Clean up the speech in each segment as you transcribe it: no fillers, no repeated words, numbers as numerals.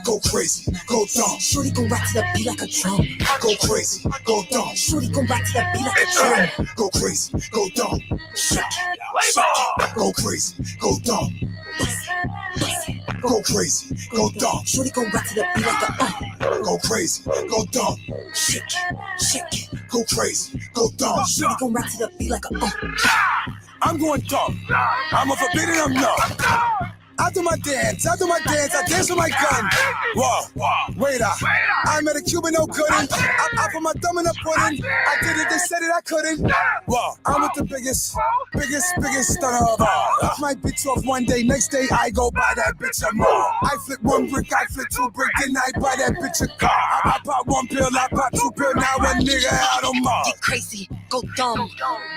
Go crazy, go dumb. Shorty gon' rock to the beat like a drum. Go crazy, go dumb. Shorty gon' rock to the beat like a drum. Go crazy, go dumb. Shake it. Go crazy, go dumb. Go crazy, go dumb. Shorty gon' rock to the beat like a Go crazy, go dumb. Shake it. Go crazy, go dumb. Shorty gon' rock to the beat like a I'm going dumb. I'm a forbidden, I'm numb. I do my dance, I dance with my gun. Whoa, wait up. I met a Cuban, no couldn't. I put my thumb in the pudding. I did it, they said it, I couldn't. Whoa, I'm with the biggest stunner of all. I might bitch off one day, next day I go buy that bitch a more. I flip one brick, I flip two brick, then I buy that bitch a car. I pop one pill, I pop two pill, now a nigga out on Mars. Get crazy, go dumb,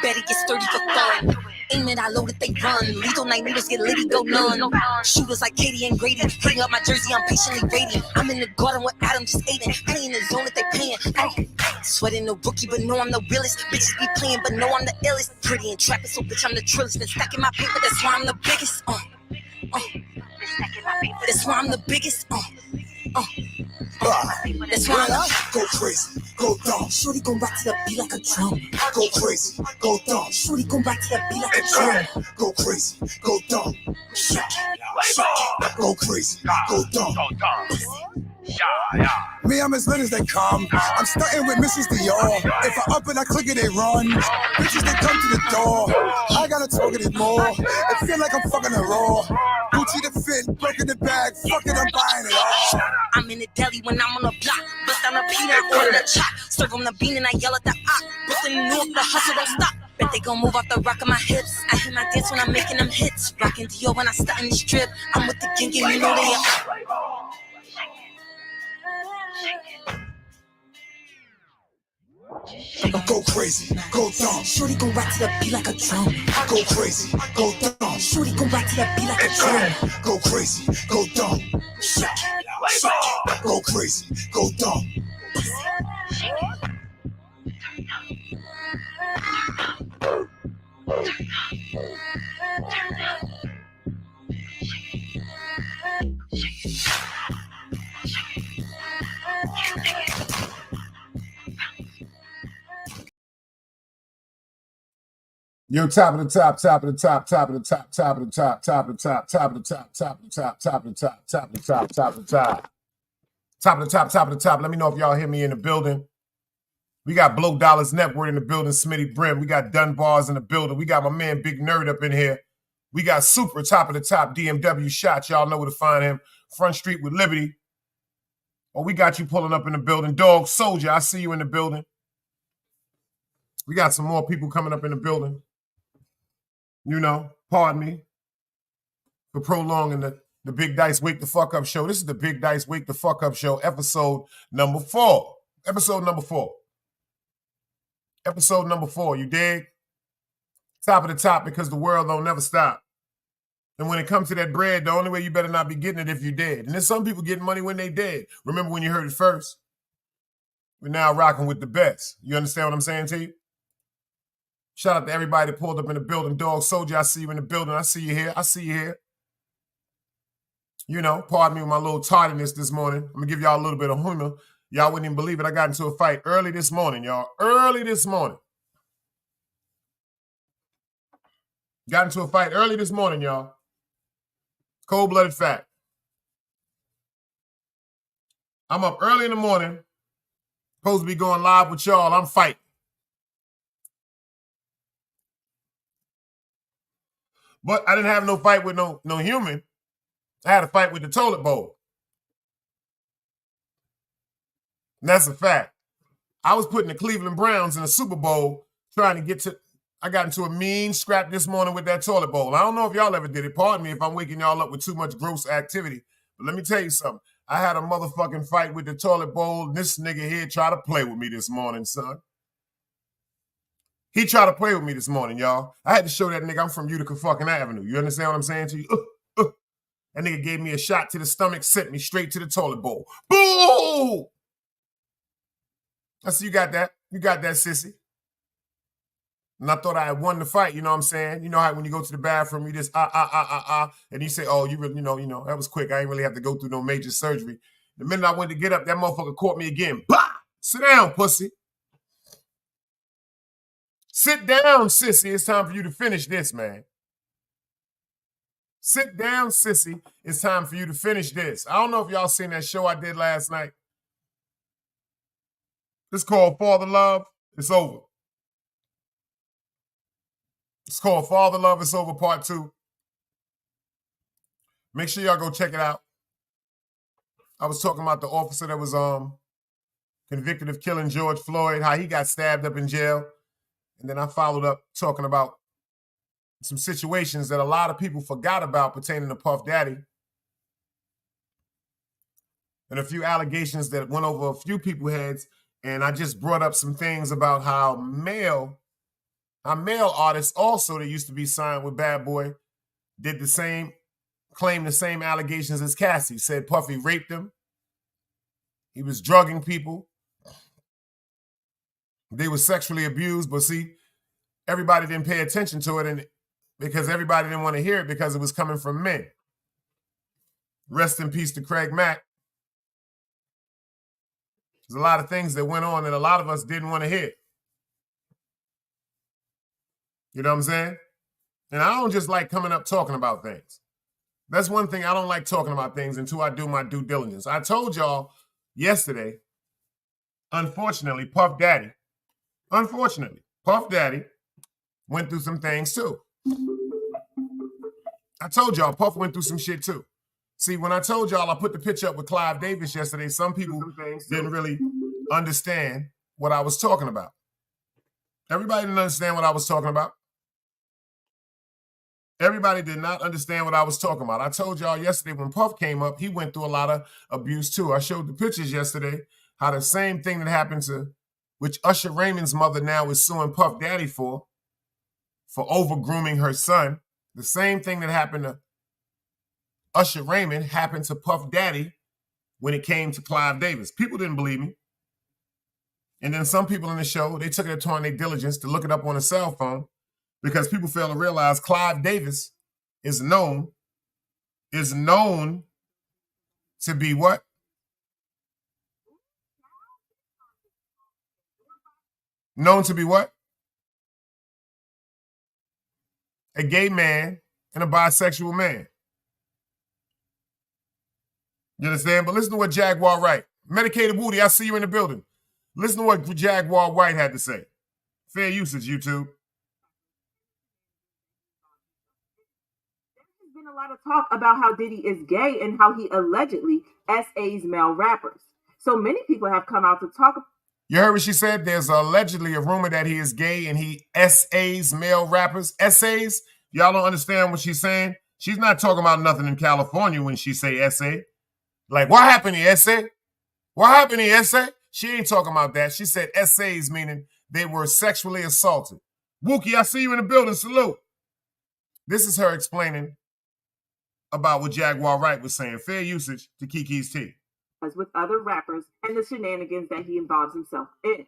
better get sturdy for fun. Aim it, I load it, they run. Lethal night needles get litty, go none. Shooters like Katie and Grady. Hang up my jersey, I'm patiently waiting. I'm in the garden with Adam just aiding. I ain't in the zone that they paying. Sweating the rookie, but no, I'm the realest. Bitches be playing, but no, I'm the illest. Pretty and trapping, so bitch, I'm the trillest. Been stacking my paper, that's why I'm the biggest. That's why I'm the biggest. That's why I'm Go crazy, go dumb. Shorty gon' rock to the beat like a drum. Go crazy, go dumb. Shorty gon' rock to the beat like a drum. Go crazy, go dumb. Shake it. Go crazy, go dumb. Me, I'm as lit as they come. I'm starting with Mrs. Dior. If I up and I click it, they run. Bitches, they come to the door. I gotta talk it more. It feel like I'm fucking a raw. Gucci the fit, broken the bag. Fuck it, I'm buying it all. I'm in the deli when I'm on the block. Bust down a peanut, order the chop. Serve them the bean and I yell at the op. Brooklyn, New York, the hustle don't stop. Bet they gon' move off the rock of my hips. I hit my dance when I'm making them hits. Rockin' Dior when I start in the strip. I'm with the gang, you know they are. Go crazy, go dumb. Shorty gon' rock to the beat like a drum. Go crazy, go dumb. Shorty gon' rock to the beat like a drum. Go crazy, go dumb. Shake it. Go crazy, go dumb. Yo, top of the top, top of the top, top of the top, top of the top, top of the top, top of the top, top of the top, top of the top, top of the top, top of the top, top of the top, top of the top. Let me know if y'all hear me in the building. We got Blow Dollars Network in the building, Smitty Brim. We got Dunbars in the building. We got my man Big Nerd up in here. We got Super top of the top DMW Shots. Y'all know where to find him. Front Street with Liberty. Oh, we got you pulling up in the building. Dog Soldier, I see you in the building. We got some more people coming up in the building. You know, pardon me for prolonging the Big Dice Wake the Fuck Up show. This is the Big Dice Wake the Fuck Up show, episode number 4. Episode number 4. Episode number 4, you dig? Top of the top because the world don't never stop. And when it comes to that bread, the only way you better not be getting it if you're dead. And there's some people getting money when they dead. Remember when you heard it first? We're now rocking with the best. You understand what I'm saying to you? Shout out to everybody that pulled up in the building. Dog Soldier, I see you in the building. I see you here. I see you here. You know, pardon me with my little tardiness this morning. I'm going to give y'all a little bit of humor. Y'all wouldn't even believe it. I got into a fight early this morning, y'all. Early this morning. Got into a fight early this morning, y'all. Cold-blooded fact. I'm up early in the morning, supposed to be going live with y'all. I'm fighting. But I didn't have no fight with no human. I had a fight with the toilet bowl. And that's a fact. I was putting the Cleveland Browns in the Super Bowl trying to get to. I got into a mean scrap this morning with that toilet bowl. I don't know if y'all ever did it. Pardon me if I'm waking y'all up with too much gross activity. But let me tell you something. I had a motherfucking fight with the toilet bowl. And this nigga here tried to play with me this morning, son. He tried to play with me this morning, y'all. I had to show that nigga I'm from Utica fucking Avenue. You understand what I'm saying to you? That nigga gave me a shot to the stomach, sent me straight to the toilet bowl. Boo! I said, you got that. You got that, sissy. And I thought I had won the fight, you know what I'm saying? You know how when you go to the bathroom, you just, and you say, oh, you really, you know, that was quick. I didn't really have to go through no major surgery. The minute I went to get up, that motherfucker caught me again. Bah! Sit down, pussy. Sit down, sissy. It's time for you to finish this, man. Sit down, sissy. It's time for you to finish this. I don't know if y'all seen that show I did last night. It's called Father Love. It's over. It's called Father Love. It's over part 2. Make sure y'all go check it out. I was talking about the officer that was convicted of killing George Floyd, how he got stabbed up in jail. And then I followed up talking about some situations that a lot of people forgot about pertaining to Puff Daddy. And a few allegations that went over a few people's heads. And I just brought up some things about how male artists also that used to be signed with Bad Boy did the same, claimed the same allegations as Cassie. Said Puffy raped him. He was drugging people. They were sexually abused, but see, everybody didn't pay attention to it, and because everybody didn't want to hear it because it was coming from men. Rest in peace to Craig Mack. There's a lot of things that went on that a lot of us didn't want to hear. You know what I'm saying? And I don't just like coming up talking about things. That's one thing. I don't like talking about things until I do my due diligence. I told y'all yesterday, unfortunately, Puff Daddy went through some things too. I told y'all Puff went through some shit too. See, when I told y'all I put the picture up with Clive Davis yesterday, some people didn't really understand what I was talking about. Everybody didn't understand what I was talking about. Everybody did not understand what I was talking about. I told y'all yesterday when Puff came up, he went through a lot of abuse too. I showed the pictures yesterday, how the same thing that happened to, which Usher Raymond's mother now is suing Puff Daddy for over-grooming her son. The same thing that happened to Usher Raymond happened to Puff Daddy when it came to Clive Davis. People didn't believe me. And then some people in the show, they took it upon their diligence to look it up on a cell phone because people fail to realize Clive Davis is known to be what? Known to be what? A gay man and a bisexual man. You understand? But listen to what Jaguar Wright. Medicated Woody, I see you in the building. Listen to what Jaguar Wright had to say. Fair usage, YouTube. There's been a lot of talk about how Diddy is gay and how he allegedly SAs male rappers. So many people have come out to talk. You heard what she said? There's allegedly a rumor that he is gay and he SAs male rappers. SAs? Y'all don't understand what she's saying? She's not talking about nothing in California when she say SA. Like, what happened to SA? What happened to SA? She ain't talking about that. She said SAs, meaning they were sexually assaulted. Wookie, I see you in the building. Salute. This is her explaining about what Jaguar Wright was saying. Fair usage to Kiki's tea. As with other rappers and the shenanigans that he involves himself in.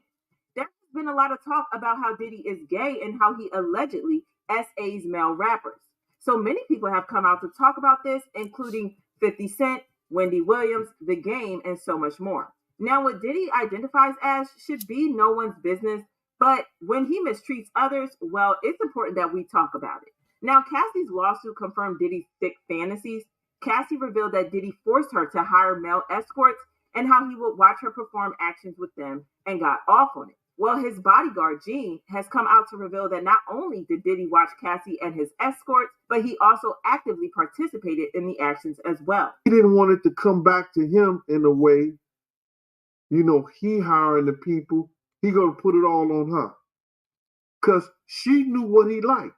There's been a lot of talk about how Diddy is gay and how he allegedly SAs male rappers. So many people have come out to talk about this, including 50 Cent, Wendy Williams, The Game, and so much more. Now, what Diddy identifies as should be no one's business, but when he mistreats others, well, it's important that we talk about it. Now, Cassie's lawsuit confirmed Diddy's thick fantasies. Cassie revealed that Diddy forced her to hire male escorts and how he would watch her perform actions with them and got off on it. Well, his bodyguard, Gene, has come out to reveal that not only did Diddy watch Cassie and his escorts, but he also actively participated in the actions as well. He didn't want it to come back to him in a way, he hiring the people. He going to put it all on her. Because she knew what he liked.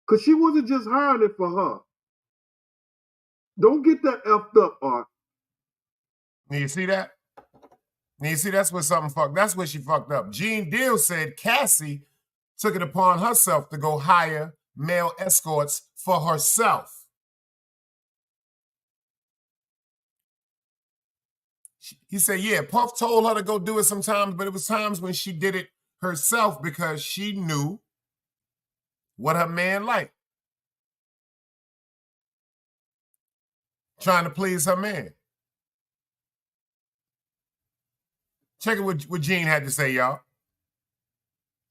Because she wasn't just hiring it for her. Don't get that effed up, Art. You see that? You see, that's where she fucked up. Gene Deal said Cassie took it upon herself to go hire male escorts for herself. He said, yeah, Puff told her to go do it sometimes, but it was times when she did it herself because she knew what her man liked. Trying to please her man. Check it what Gene had to say, y'all.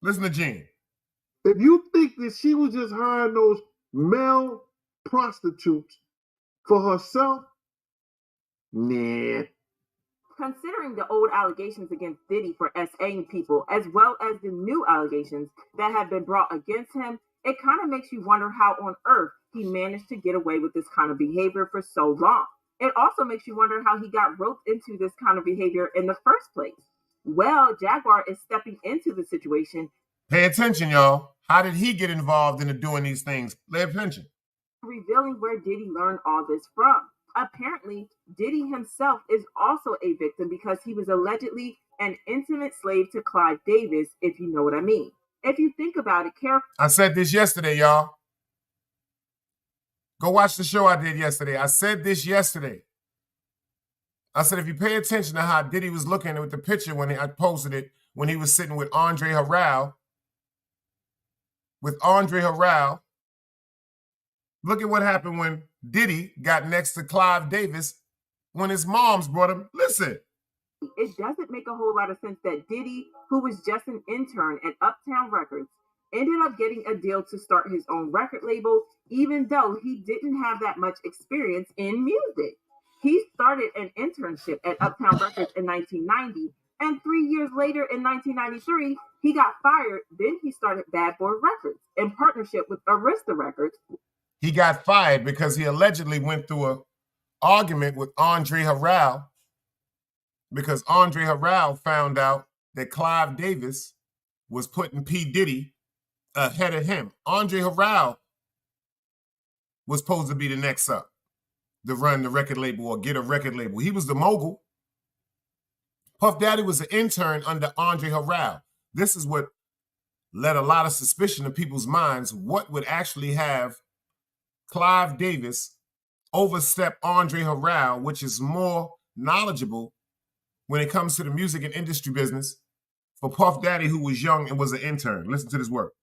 Listen to Gene. If you think that she was just hiring those male prostitutes for herself, nah. Considering the old allegations against Diddy for SAing people, as well as the new allegations that have been brought against him, it kind of makes you wonder how on earth he managed to get away with this kind of behavior for so long. It also makes you wonder how he got roped into this kind of behavior in the first place. Well, Jaguar is stepping into the situation. Pay attention, y'all. How did he get involved in doing these things? Pay attention. Revealing where Diddy learned all this from. Apparently, Diddy himself is also a victim because he was allegedly an intimate slave to Clive Davis, if you know what I mean. If you think about it carefully. I said this yesterday, y'all. Go watch the show I did yesterday. I said this yesterday. I said, if you pay attention to how Diddy was looking with the picture when I posted it, when he was sitting with Andre Harrell, look at what happened when Diddy got next to Clive Davis when his moms brought him. Listen. It doesn't make a whole lot of sense that Diddy, who was just an intern at Uptown Records, ended up getting a deal to start his own record label, even though he didn't have that much experience in music. He started an internship at Uptown Records in 1990, and 3 years later in 1993, he got fired. Then he started Bad Boy Records in partnership with Arista Records. He got fired because he allegedly went through an argument with Andre Harrell because Andre Harrell found out that Clive Davis was putting P. Diddy ahead of him. Andre Harrell was supposed to be the next up to run the record label or get a record label. He was the mogul. Puff Daddy was an intern under Andre Harrell. This is what led a lot of suspicion in people's minds. What would actually have Clive Davis overstep Andre Harrell, which is more knowledgeable when it comes to the music and industry business, for Puff Daddy, who was young and was an intern. Listen to this work.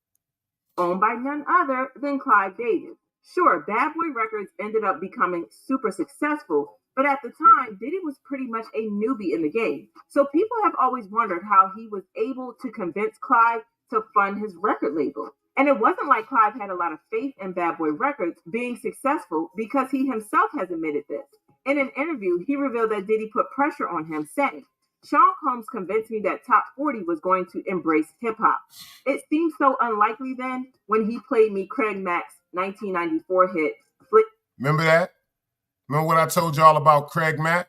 Owned by none other than Clive Davis. Sure, Bad Boy Records ended up becoming super successful, but at the time, Diddy was pretty much a newbie in the game. So people have always wondered how he was able to convince Clive to fund his record label. And it wasn't like Clive had a lot of faith in Bad Boy Records being successful, because he himself has admitted this. In an interview, he revealed that Diddy put pressure on him, saying, Sean Combs convinced me that Top 40 was going to embrace hip-hop. It seemed so unlikely then when he played me Craig Mack's 1994 hit, Flick. Remember that? Remember what I told y'all about Craig Mack?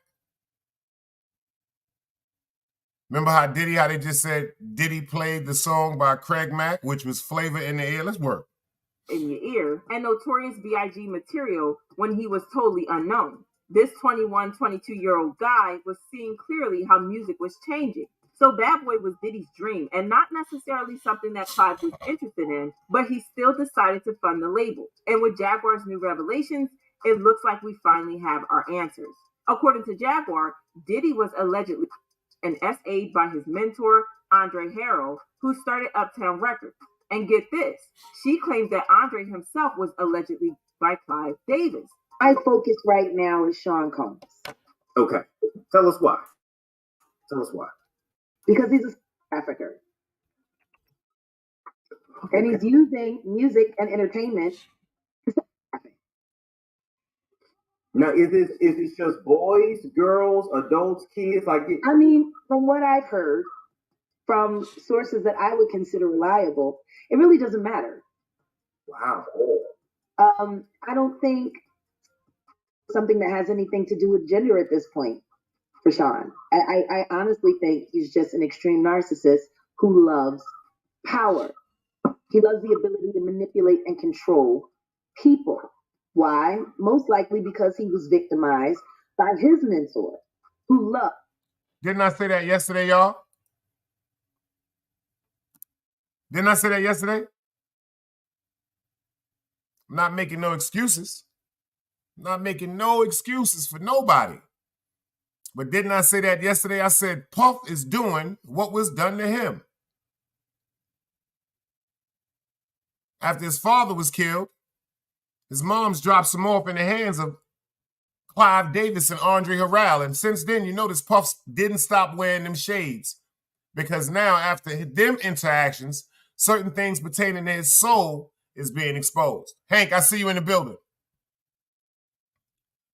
Remember how they just said Diddy played the song by Craig Mack, which was Flavor in the Air? Let's work. In your ear, and Notorious B.I.G. material when he was totally unknown. This 21, 22-year-old guy was seeing clearly how music was changing. So Bad Boy was Diddy's dream, and not necessarily something that Clive was interested in, but he still decided to fund the label. And with Jaguar's new revelations, it looks like we finally have our answers. According to Jaguar, Diddy was allegedly an SA by his mentor, Andre Harrell, who started Uptown Records. And get this, she claims that Andre himself was allegedly by Clive Davis. My focus right now is Sean Combs. Okay. Tell us why. Because he's a trafficker. And he's using music and entertainment to traffic. Now Like, is it just boys, girls, adults, kids? Like, I mean, from what I've heard from sources that I would consider reliable, it really doesn't matter. wow. I don't think something that has anything to do with gender at this point for Sean. I honestly think he's just an extreme narcissist who loves power. He loves the ability to manipulate and control people. Why? Most likely because he was victimized by his mentor, who loved. Didn't I say that yesterday, y'all? Didn't I say that yesterday? I'm not making no excuses. I'm not making no excuses for nobody. But didn't I say that yesterday? I said Puff is doing what was done to him. After his father was killed, his mom's dropped him off in the hands of Clive Davis and Andre Harrell. And since then, you notice Puff didn't stop wearing them shades. Because now, after them interactions, certain things pertaining to his soul is being exposed. Hank, I see you in the building.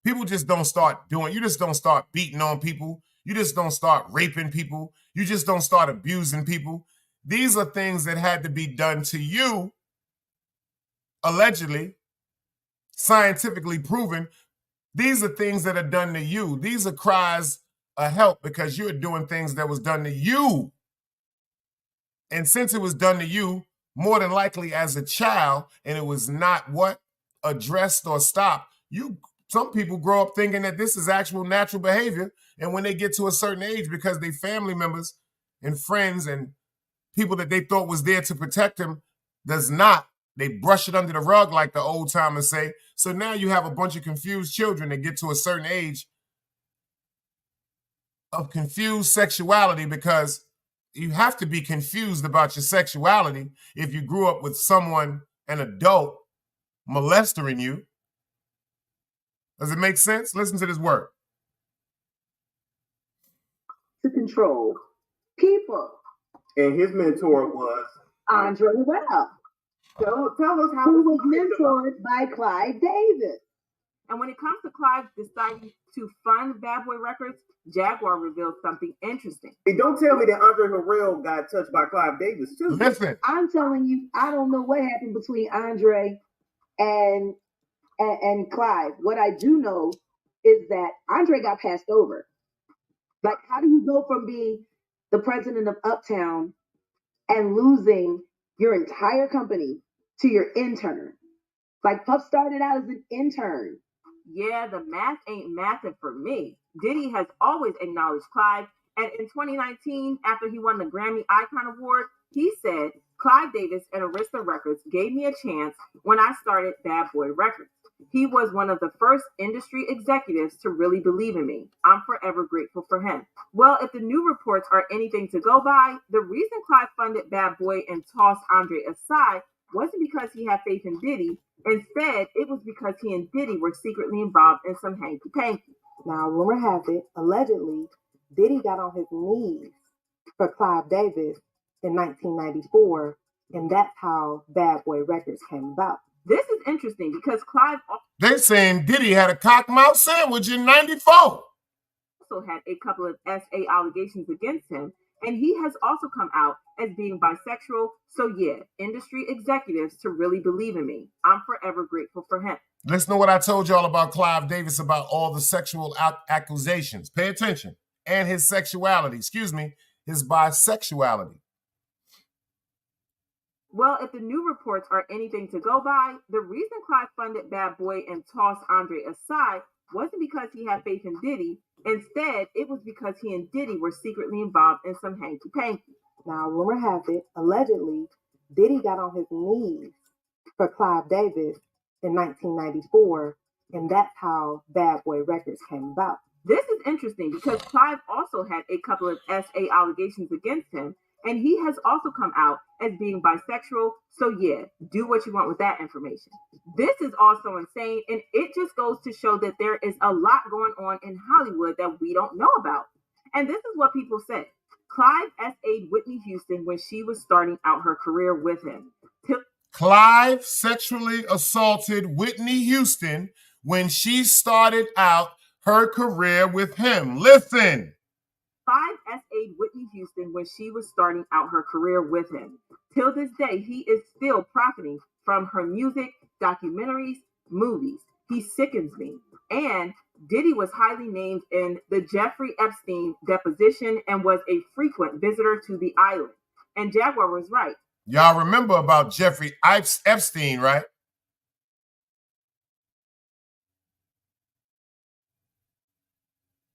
People just don't start doing, you just don't start beating on people. You just don't start raping people. You just don't start abusing people. These are things that had to be done to you, allegedly, scientifically proven. These are things that are done to you. These are cries of help because you're doing things that was done to you. And since it was done to you, more than likely as a child, and it was not what? Addressed or stopped, some people grow up thinking that this is actual natural behavior. And when they get to a certain age, because they family members and friends and people that they thought was there to protect them does not, they brush it under the rug like the old timers say. So now you have a bunch of confused children that get to a certain age of confused sexuality, because you have to be confused about your sexuality if you grew up with someone, an adult, molesting you. Does it make sense? Listen to this word. To control people. And his mentor was Andre Harrell. Tell us how who was mentored by Clive Davis. And when it comes to Clive deciding to fund Bad Boy Records, Jaguar revealed something interesting. Hey, don't tell me that Andre Harrell got touched by Clive Davis too. Listen, I'm telling you, I don't know what happened between Andre and Clive. What I do know is that Andre got passed over. Like, how do you go from being the president of Uptown and losing your entire company to your intern? Like, Puff started out as an intern. Yeah, the math ain't mathing for me. Diddy has always acknowledged Clive, and in 2019, after he won the Grammy Icon Award, he said, Clive Davis and Arista Records gave me a chance when I started Bad Boy Records. He was one of the first industry executives to really believe in me. I'm forever grateful for him. Well, if the new reports are anything to go by, the reason Clive funded Bad Boy and tossed Andre aside wasn't because he had faith in Diddy. Instead, it was because he and Diddy were secretly involved in some hanky-panky. Now, rumor has it, allegedly, Diddy got on his knees for Clive Davis in 1994, and that's how Bad Boy Records came about. This is interesting because Clive they're saying Diddy had a cock-mouth sandwich in 94. Also had a couple of SA allegations against him, and he has also come out as being bisexual. So yeah, industry executives to really believe in me. I'm forever grateful for him. Listen to what I told y'all about Clive Davis, about all the sexual accusations. Pay attention. And his sexuality, his bisexuality. Well, if the new reports are anything to go by, the reason Clive funded Bad Boy and tossed Andre aside wasn't because he had faith in Diddy. Instead, it was because he and Diddy were secretly involved in some hanky-panky. Now, rumor has it, allegedly, Diddy got on his knees for Clive Davis in 1994, and that's how Bad Boy Records came about. This is interesting because Clive also had a couple of SA allegations against him, and he has also come out as being bisexual. So yeah, do what you want with that information. This is also insane, and it just goes to show that there is a lot going on in Hollywood that we don't know about. And this is what people say. Clive SA'd Whitney Houston when she was starting out her career with him. Clive sexually assaulted Whitney Houston when she started out her career with him. Listen. Clive S.A.'d Whitney Houston when she was starting out her career with him. Till this day, he is still profiting from her music, documentaries, movies. He sickens me. And Diddy was highly named in the Jeffrey Epstein deposition and was a frequent visitor to the island. And Jaguar was right. Y'all remember about Jeffrey Epstein, right?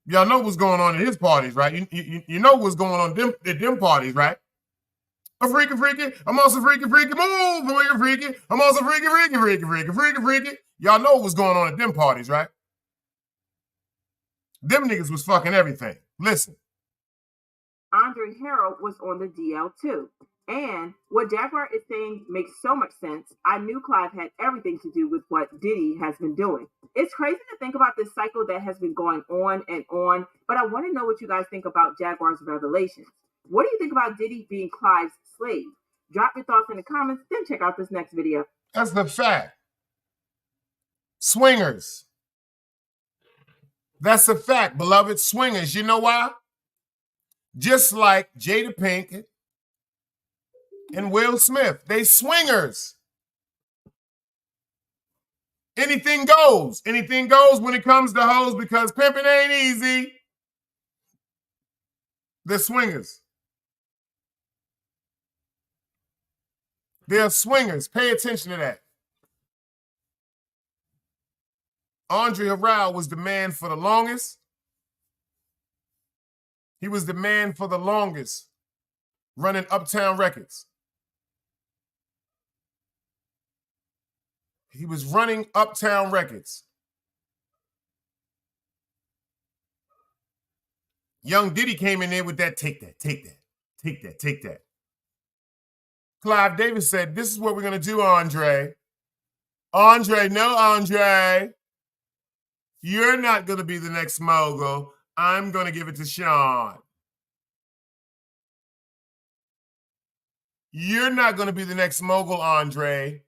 Y'all know what's going on at his parties, right? You know what's going on at them parties, right? A freaky, I'm also freaky, move, freaky, I'm also freaky. Y'all know what's going on at them parties, right? Them niggas was fucking everything. Listen. Andre Harrell was on the DL too. And what Jaguar is saying makes so much sense. I knew Clive had everything to do with what Diddy has been doing. It's crazy to think about this cycle that has been going on and on, but I want to know what you guys think about Jaguar's revelations. What do you think about Diddy being Clive's slave? Drop your thoughts in the comments, then check out this next video. That's the fact. Swingers. That's a fact, beloved. Swingers. You know why? Just like Jada Pinkett and Will Smith. They swingers. Anything goes. Anything goes when it comes to hoes because pimping ain't easy. They're swingers. They're swingers. Pay attention to that. Andre Harrell was the man for the longest. He was the man for the longest running Uptown Records. He was running Uptown Records. Young Diddy came in there with that, take that, take that, take that, take that. Clive Davis said, this is what we're going to do, Andre. Andre, no, Andre. You're not going to be the next mogul. I'm going to give it to Sean. You're not going to be the next mogul, Andre.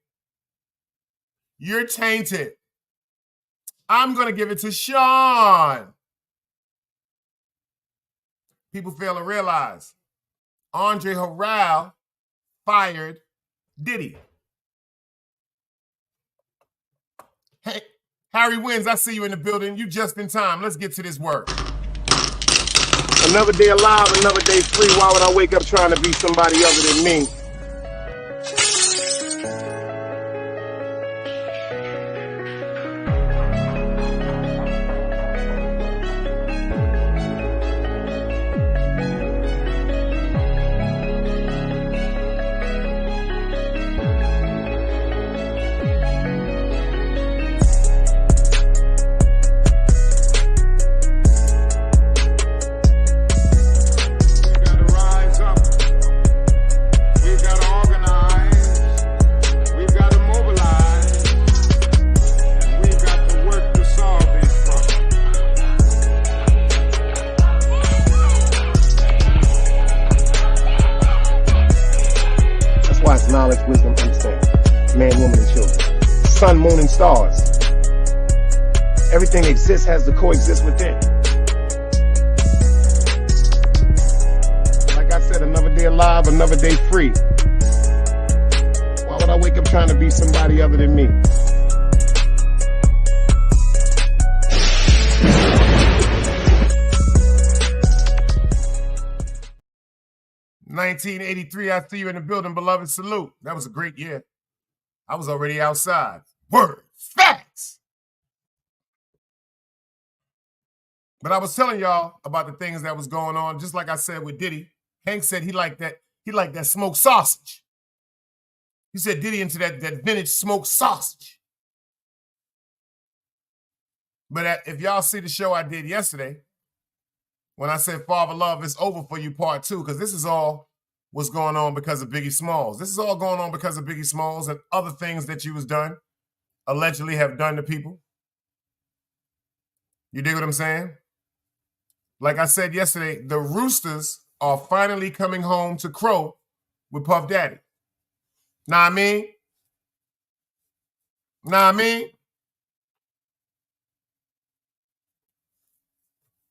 You're tainted. I'm going to give it to Sean. People fail to realize Andre Harrell fired Diddy. Hey, Harry Wins, I see you in the building. You just in time. Let's get to this work. Another day alive, another day free. Why would I wake up trying to be somebody other than me? Knowledge, wisdom, understanding. Man, woman, and children. Sun, moon, and stars. Everything that exists has to coexist within. Like I said, another day alive, another day free. Why would I wake up trying to be somebody other than me? $1983, I see you in the building, beloved. Salute. That was a great year. I was already outside. Word. Facts. But I was telling y'all about the things that was going on, just like I said with Diddy. Hank said he liked that smoked sausage. He said Diddy into that vintage smoked sausage. But if y'all see the show I did yesterday, when I said Father Love is over for you part 2, because this is all what's going on because of Biggie Smalls. This is all going on because of Biggie Smalls and other things that you was done, allegedly have done to people. You dig what I'm saying? Like I said yesterday, the Roosters are finally coming home to crow with Puff Daddy. Know what I mean?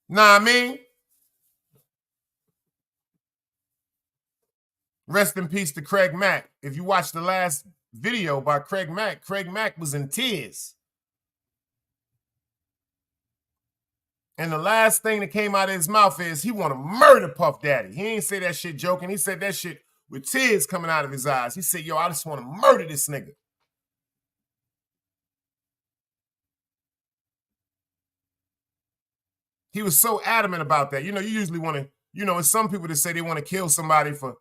Nah, I mean, rest in peace to Craig Mack. If you watch the last video by Craig Mack was in tears. And the last thing that came out of his mouth is he want to murder Puff Daddy. He ain't say that shit joking. He said that shit with tears coming out of his eyes. He said, yo, I just want to murder this nigga. He was so adamant about that. You know, you usually want to, you know, it's some people that say they want to kill somebody for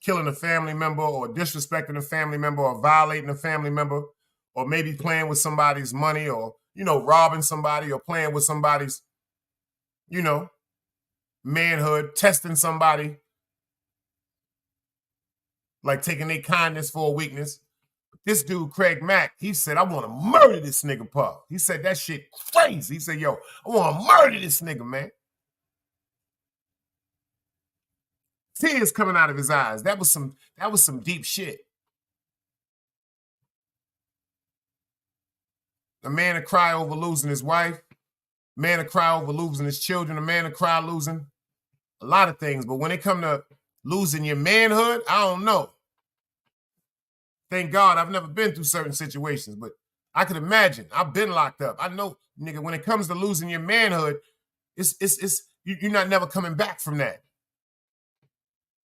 killing a family member or disrespecting a family member or violating a family member or maybe playing with somebody's money or, you know, robbing somebody or playing with somebody's, you know, manhood, testing somebody, like taking their kindness for a weakness. This dude, Craig Mack, he said, I want to murder this nigga Puff. He said that shit crazy. He said, yo, I want to murder this nigga, man. Tears coming out of his eyes. That was some deep shit. A man to cry over losing his wife, a man to cry over losing his children, a man to cry losing a lot of things. But when it come to losing your manhood, I don't know. Thank God I've never been through certain situations, but I could imagine. I've been locked up. I know, nigga, when it comes to losing your manhood, you're not never coming back from that.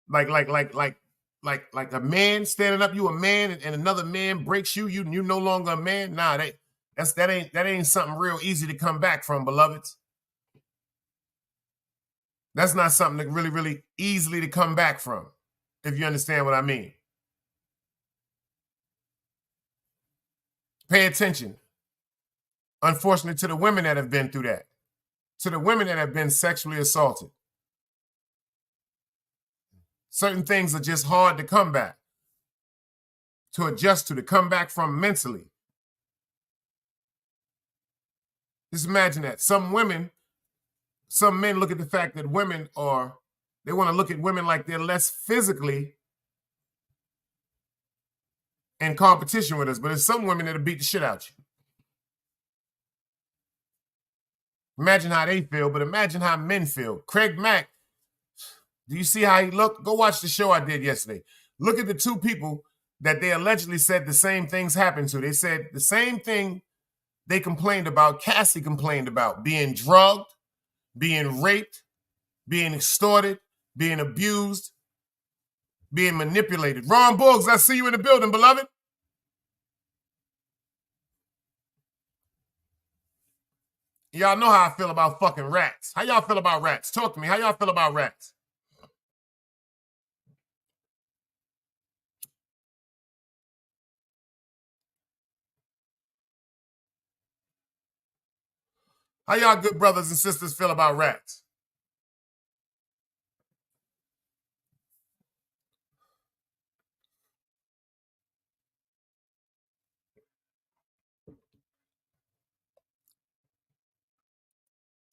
Like a man standing up, you a man, and another man breaks you, you no longer a man. Nah, that ain't something real easy to come back from, beloveds. That's not something that really, really easily to come back from, if you understand what I mean. Pay attention. Unfortunately, to the women that have been through that, to the women that have been sexually assaulted. Certain things are just hard to come back, to adjust to come back from mentally. Just imagine that. Some men look at the fact that they want to look at women like they're less physically in competition with us, but there's some women that'll beat the shit out you. Imagine how they feel, but imagine how men feel. Craig Mack, do you see how he looked? Go watch the show I did yesterday. Look at the two people that they allegedly said the same things happened to. They said the same thing they complained about, Cassie complained about, being drugged, being raped, being extorted, being abused, being manipulated. Ron Boggs, I see you in the building, beloved. Y'all know how I feel about fucking rats. How y'all feel about rats? Talk to me. How y'all feel about rats? How y'all good brothers and sisters feel about rats?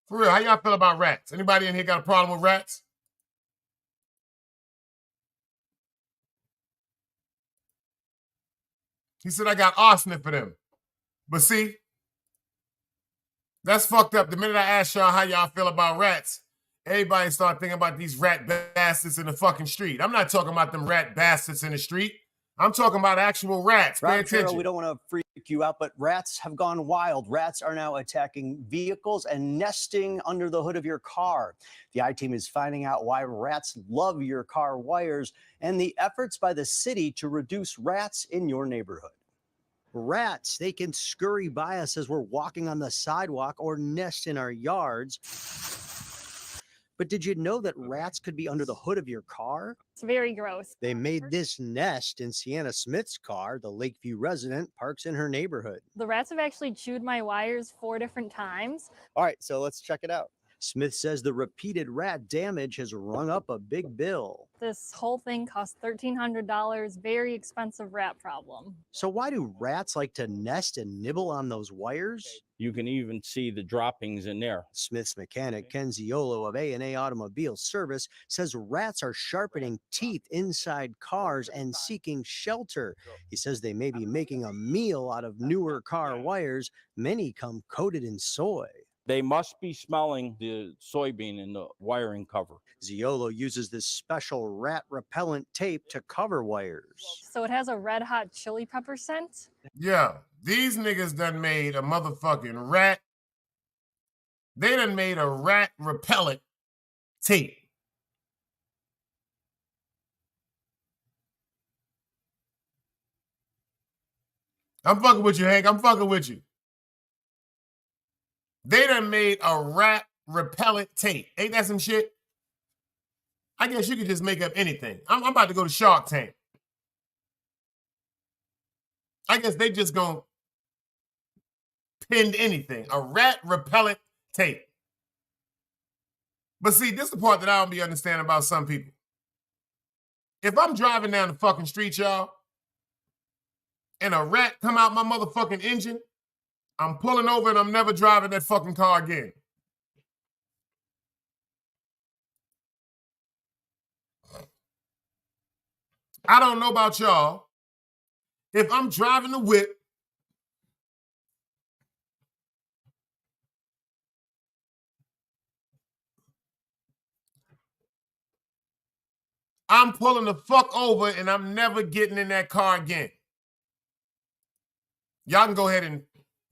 For real, how y'all feel about rats? Anybody in here got a problem with rats? He said, I got arsenic for them. But see, that's fucked up. The minute I asked y'all how y'all feel about rats, everybody started thinking about these rat bastards in the fucking street. I'm not talking about them rat bastards in the street. I'm talking about actual rats. Pay attention. We don't want to freak you out, but rats have gone wild. Rats are now attacking vehicles and nesting under the hood of your car. The I-Team is finding out why rats love your car wires and the efforts by the city to reduce rats in your neighborhood. Rats, they can scurry by us as we're walking on the sidewalk or nest in our yards. But did you know that rats could be under the hood of your car? It's very gross. They made this nest in Sienna Smith's car. The Lakeview resident parks in her neighborhood. The rats have actually chewed my wires 4 different times. All right, so let's check it out. Smith says the repeated rat damage has rung up a big bill. This whole thing cost $1,300, very expensive rat problem. So why do rats like to nest and nibble on those wires? You can even see the droppings in there. Smith's mechanic, Ken Ziolo of A&A Automobile Service, says rats are sharpening teeth inside cars and seeking shelter. He says they may be making a meal out of newer car wires. Many come coated in soy. They must be smelling the soybean in the wiring cover. Ziolo uses this special rat repellent tape to cover wires. So it has a red hot chili pepper scent? Yeah, these niggas done made a motherfucking rat. They done made a rat repellent tape. I'm fucking with you, Hank. I'm fucking with you. They done made a rat repellent tape. Ain't that some shit? I guess you could just make up anything. I'm about to go to Shark Tank. I guess they just gonna pin anything. A rat repellent tape. But see, this is the part that I don't be understanding about some people. If I'm driving down the fucking street, y'all, and a rat come out my motherfucking engine, I'm pulling over and I'm never driving that fucking car again. I don't know about y'all. If I'm driving the whip, I'm pulling the fuck over and I'm never getting in that car again. Y'all can go ahead and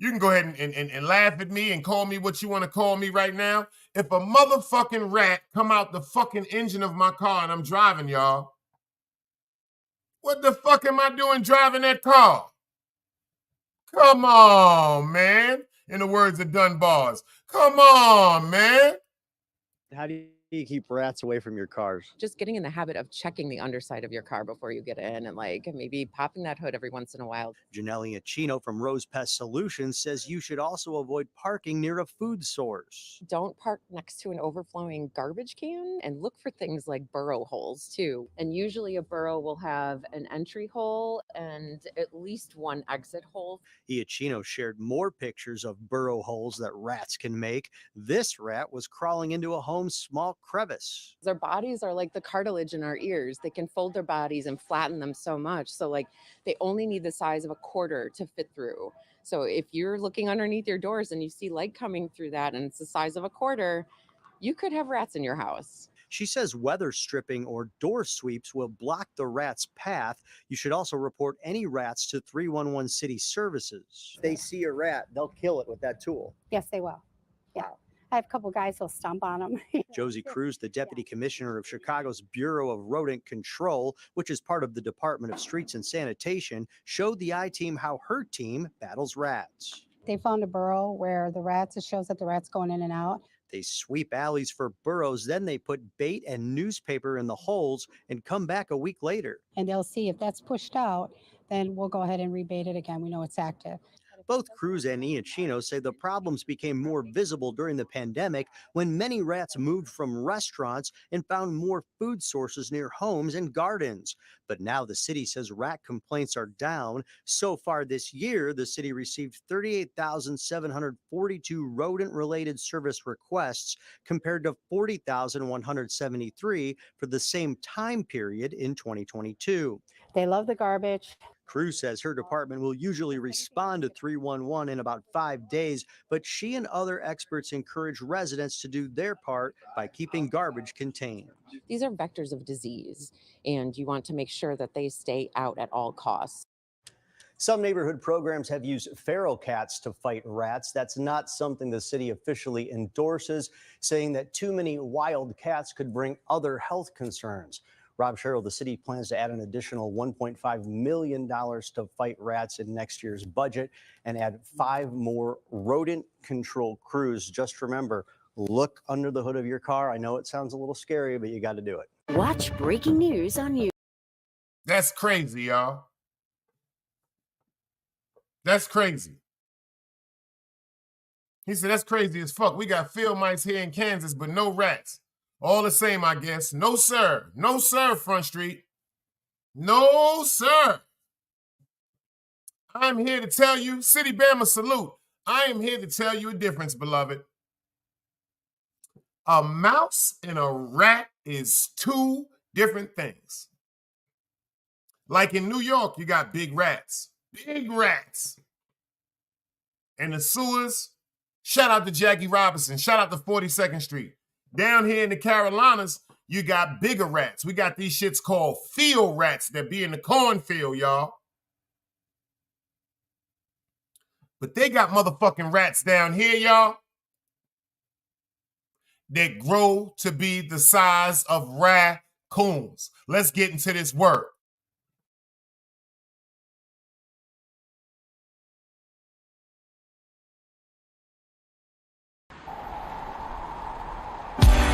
and laugh at me and call me what you want to call me right now. If a motherfucking rat come out the fucking engine of my car and I'm driving, y'all, what the fuck am I doing driving that car? Come on, man. In the words of Dunbars. Come on, man. How do you keep rats away from your cars? Just getting in the habit of checking the underside of your car before you get in and like maybe popping that hood every once in a while. Janelle Iacchino from Rose Pest Solutions says you should also avoid parking near a food source. Don't park next to an overflowing garbage can and look for things like burrow holes too. And usually a burrow will have an entry hole and at least one exit hole. Iacchino shared more pictures of burrow holes that rats can make. This rat was crawling into a home's small crevice. Their bodies are like the cartilage in our ears. They can fold their bodies and flatten them so much. So like they only need the size of a quarter to fit through. So if you're looking underneath your doors and you see light coming through that and it's the size of a quarter, you could have rats in your house. She says weather stripping or door sweeps will block the rat's path. You should also report any rats to 311 City Services. If they see a rat, they'll kill it with that tool. Yes, they will. Yeah. I have a couple guys who'll stomp on them. Josie Cruz, the deputy commissioner of Chicago's Bureau of Rodent Control, which is part of the Department of Streets and Sanitation, showed the I-Team how her team battles rats. They found a burrow where the rats, it shows that the rat's going in and out. They sweep alleys for burrows, then they put bait and newspaper in the holes and come back a week later. And they'll see if that's pushed out, then we'll go ahead and rebait it again. We know it's active. Both Cruz and Iacchino say the problems became more visible during the pandemic when many rats moved from restaurants and found more food sources near homes and gardens. But now the city says rat complaints are down. So far this year, the city received 38,742 rodent-related service requests compared to 40,173 for the same time period in 2022. They love the garbage. Cruz says her department will usually respond to 311 in about 5 days, but she and other experts encourage residents to do their part by keeping garbage contained. These are vectors of disease, and you want to make sure that they stay out at all costs. Some neighborhood programs have used feral cats to fight rats. That's not something the city officially endorses, saying that too many wild cats could bring other health concerns. Rob Sherrill, the city plans to add an additional $1.5 million to fight rats in next year's budget and add 5 more rodent control crews. Just remember, look under the hood of your car. I know it sounds a little scary, but you got to do it. Watch breaking news on you. That's crazy, y'all. That's crazy. He said, that's crazy as fuck. We got field mice here in Kansas, but no rats. All the same, I guess. No, sir. No, sir, Front Street. No, sir. I'm here to tell you, City Bama salute. I am here to tell you a difference, beloved. A mouse and a rat is 2 different things. Like in New York, you got big rats. Big rats. And the sewers, Shout out to Jackie Robinson. Shout out to 42nd Street. Down here in the Carolinas, you got bigger rats. We got these shits called field rats that be in the cornfield, y'all. But they got motherfucking rats down here, y'all, that grow to be the size of raccoons. Let's get into this word.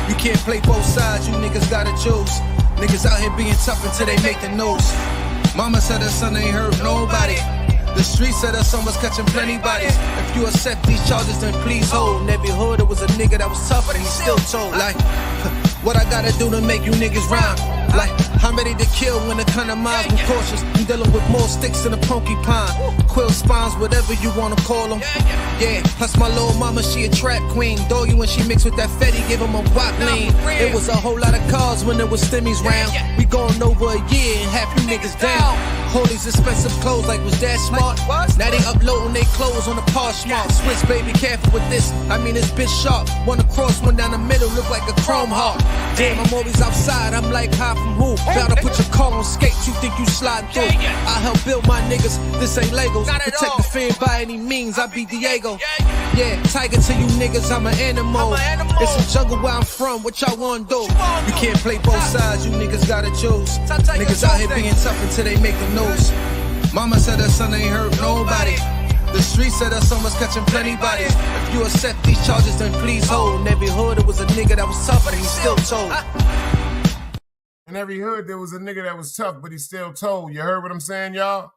You can't play both sides, you niggas gotta choose. Niggas out here being tough until they make the news. Mama said her son ain't hurt nobody. The streets said her son was catching plenty bodies. If you accept these charges, then please hold. In every hood, it was a nigga that was tough, but he still told. Like, what I gotta do to make you niggas rhyme? Like, I'm ready to kill when the kind of minds be cautious. I'm dealing with more sticks than a porcupine. Quill spines, whatever you wanna call them. Yeah, plus my little mama, she a trap queen. Doggy when she mixed with that Fetty, give him a wop lean. It was a whole lot of cars when there was stimmies round. We going over a year and half you niggas down. All these expensive clothes like was that smart? Now they uploading they clothes on the Poshmark. Swiss baby, careful with this. I mean this bitch sharp. One across, one down the middle, look like a chrome heart. Damn, I'm always outside. I'm like high from who? Bout to put your car on skates. You think you sliding through? I help build my niggas. This ain't Legos. Protect the fan by any means. I be Diego. Yeah, tiger to you niggas. I'm an animal. It's a jungle where I'm from. What y'all wanna do? You can't play both sides. You niggas gotta choose. Niggas out here being tough until they make the news. Mama said her son ain't hurt nobody. The streets said her son was catching plenty bodies. If you accept these charges, then please hold. In every hood, it was a nigga that was tough, but he still told. In every hood, there was a nigga that was tough, but he still told. You heard what I'm saying, y'all?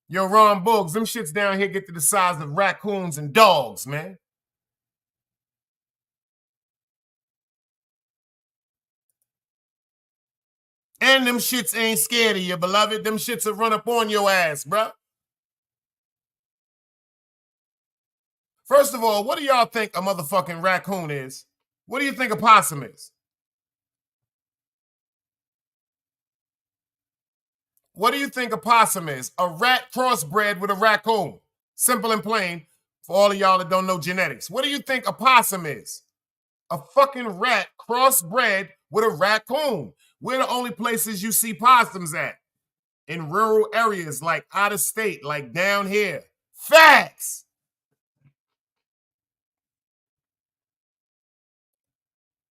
Yo, Ron Boogs, them shits down here get to the size of raccoons and dogs, man. And them shits ain't scared of you, beloved. Them shits will run up on your ass, bruh. First of all, what do y'all think a motherfucking raccoon is? What do you think a possum is? What do you think a possum is? A rat crossbred with a raccoon. Simple and plain for all of y'all that don't know genetics. What do you think a possum is? A fucking rat crossbred with a raccoon. We're the only places you see possums at. In rural areas, like out of state, like down here. Facts!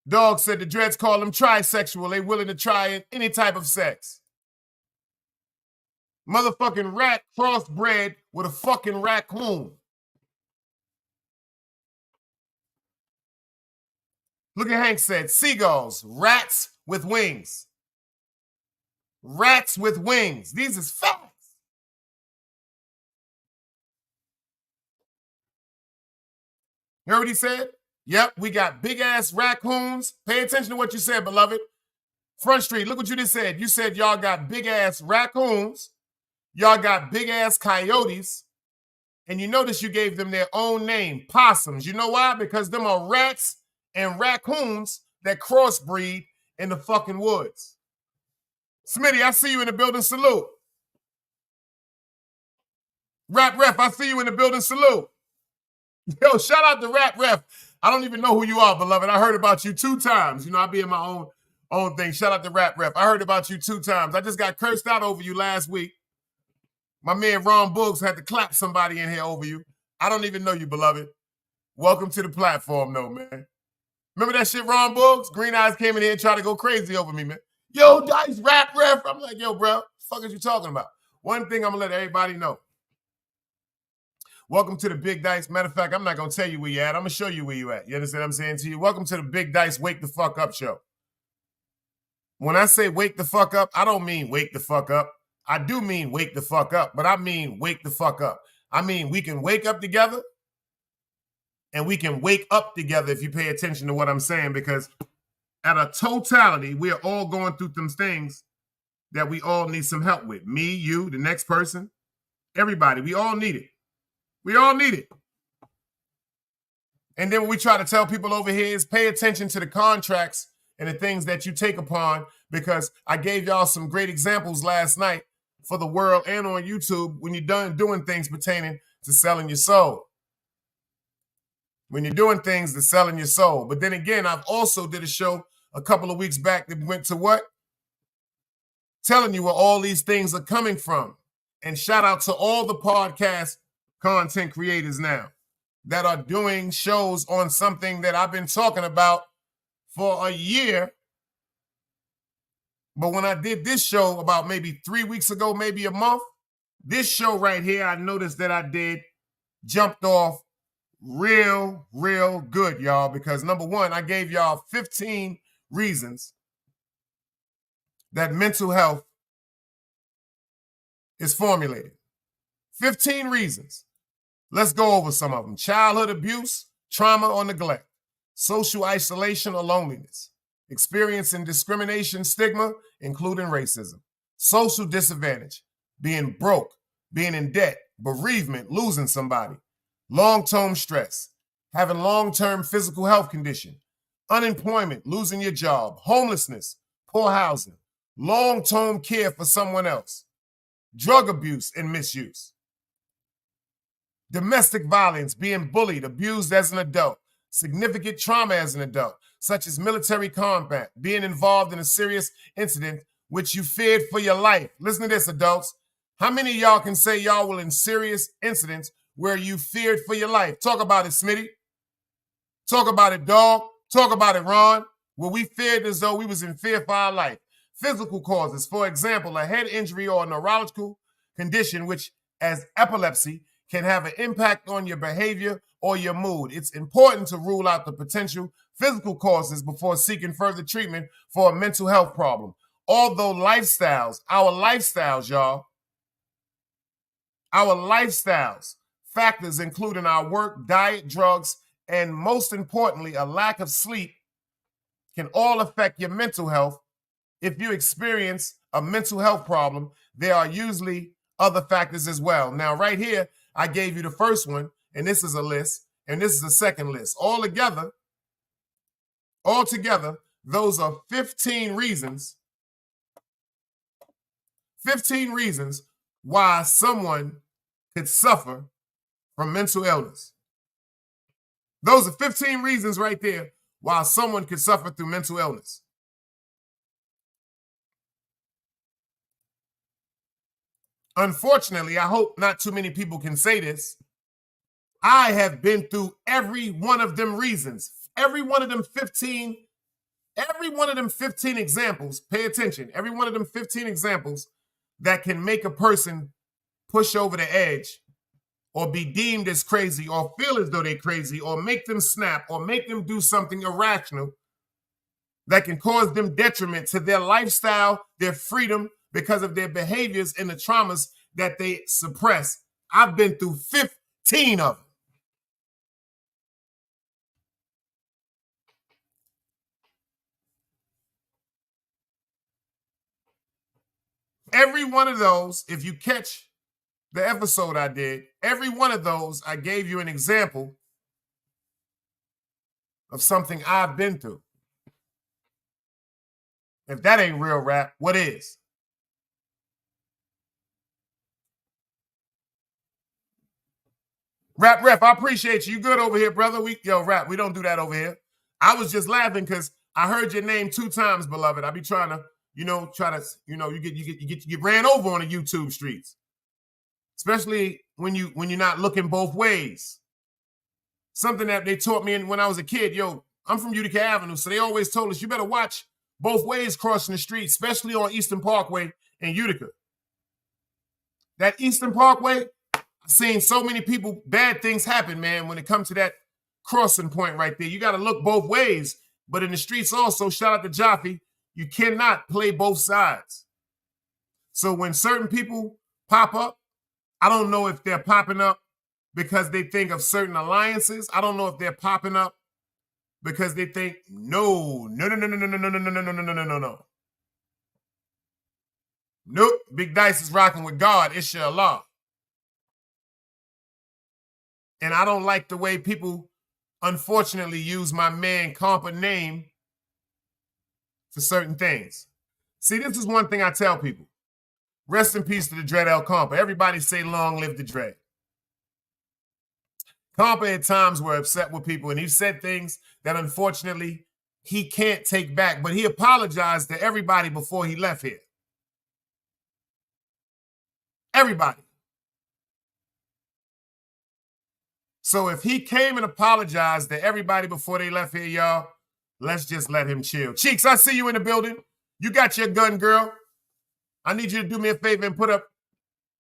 Dog said the dreads call them trisexual. They willing to try any type of sex. Motherfucking rat crossbred with a fucking raccoon. Look at Hank said, seagulls, rats with wings. Rats with wings. These is facts. You heard what he said? Yep, we got big-ass raccoons. Pay attention to what you said, beloved. Front Street, look what you just said. You said y'all got big-ass raccoons. Y'all got big-ass coyotes. And you notice you gave them their own name, possums. You know why? Because them are rats and raccoons that crossbreed in the fucking woods. Smitty, I see you in the building. Salute. Rap Ref, I see you in the building. Salute. Yo, shout out to Rap Ref. I don't even know who you are, beloved. I heard about you 2 times. You know, I be in my own thing. Shout out to Rap Ref. I heard about you 2 times. I just got cursed out over you last week. My man Ron Boogs had to clap somebody in here over you. I don't even know you, beloved. Welcome to the platform, though, man. Remember that shit, Ron Boogs? Green Eyes came in here and tried to go crazy over me, man. Yo, Dice Rap Ref. I'm like, yo, bro, what the fuck is you talking about? One thing I'm going to let everybody know. Welcome to the Big Dice. Matter of fact, I'm not going to tell you where you're at. I'm going to show you where you're at. You understand what I'm saying to you? Welcome to the Big Dice Wake the Fuck Up show. When I say wake the fuck up, I don't mean wake the fuck up. I do mean wake the fuck up, but I mean wake the fuck up. I mean we can wake up together and we can wake up together if you pay attention to what I'm saying, because at a totality, we are all going through some things that we all need some help with. Me, you, the next person, everybody. We all need it. We all need it. And then what we try to tell people over here is pay attention to the contracts and the things that you take upon, because I gave y'all some great examples last night for the world and on YouTube when you're done doing things pertaining to selling your soul. When you're doing things that's selling your soul. But then again, I've also did a show a couple of weeks back that went to what? Telling you where all these things are coming from. And shout out to all the podcast content creators now that are doing shows on something that I've been talking about for a year. But when I did this show about maybe 3 weeks ago, maybe a month, this show right here, I noticed that I did jumped off real good, y'all, because number one, I gave y'all 15 reasons that mental health is formulated. 15 reasons. Let's go over some of them. Childhood abuse, trauma or neglect, social isolation or loneliness, experiencing discrimination, stigma, including racism, social disadvantage, being broke, being in debt, bereavement, losing somebody, long-term stress, having long-term physical health condition, unemployment, losing your job, homelessness, poor housing, long-term care for someone else, drug abuse and misuse, domestic violence, being bullied, abused as an adult, significant trauma as an adult, such as military combat, being involved in a serious incident which you feared for your life. Listen to this, adults. How many of y'all can say y'all were in serious incidents where you feared for your life? Talk about it, Smitty. Talk about it, dog. Talk about it, Ron. Where we feared as though we was in fear for our life. Physical causes, for example, a head injury or a neurological condition, which as epilepsy, can have an impact on your behavior or your mood. It's important to rule out the potential physical causes before seeking further treatment for a mental health problem. Although lifestyles, our lifestyles, y'all, our lifestyles, factors including our work, diet, drugs, and most importantly, a lack of sleep can all affect your mental health. If you experience a mental health problem, there are usually other factors as well. Now, right here, I gave you the first one, and this is a list, and this is the second list. Altogether, those are 15 reasons why someone could suffer from mental illness. Those are 15 reasons right there why someone could suffer through mental illness. Unfortunately, I hope not too many people can say this. I have been through every one of them reasons. Every one of them 15 examples, pay attention, every one of them 15 examples that can make a person push over the edge or be deemed as crazy or feel as though they're crazy or make them snap or make them do something irrational that can cause them detriment to their lifestyle, their freedom, because of their behaviors and the traumas that they suppress. I've been through 15 of them. Every one of those, if you catch the episode I did, every one of those, I gave you an example of something I've been through. If that ain't real rap, what is? Rap, I appreciate you. You good over here, brother? Rap, we don't do that over here. I was just laughing because I heard your name 2 times, beloved. I be trying to, you get ran over on the YouTube streets, especially when you're not looking both ways. Something that they taught me when I was a kid. I'm from Utica Avenue, so they always told us you better watch both ways crossing the street, especially on Eastern Parkway in Utica. That Eastern Parkway, I've seen so many people, bad things happen, man, when it comes to that crossing point right there. You got to look both ways. But in the streets also, shout out to Jaffe, you cannot play both sides. So when certain people pop up, I don't know if they're popping up because they think of certain alliances. I don't know if they're popping up because they think, no. Nope, Big Dice is rocking with God, inshallah. And I don't like the way people, unfortunately, use my man Compa name for certain things. See, this is one thing I tell people. Rest in peace to the Dread El Compa. Everybody say long live the Dread. Compa at times were upset with people, and he said things that unfortunately he can't take back, but he apologized to everybody before he left here. Everybody. So if he came and apologized to everybody before they left here, y'all, let's just let him chill. Cheeks, I see you in the building. You got your gun, girl. I need you to do me a favor and put up.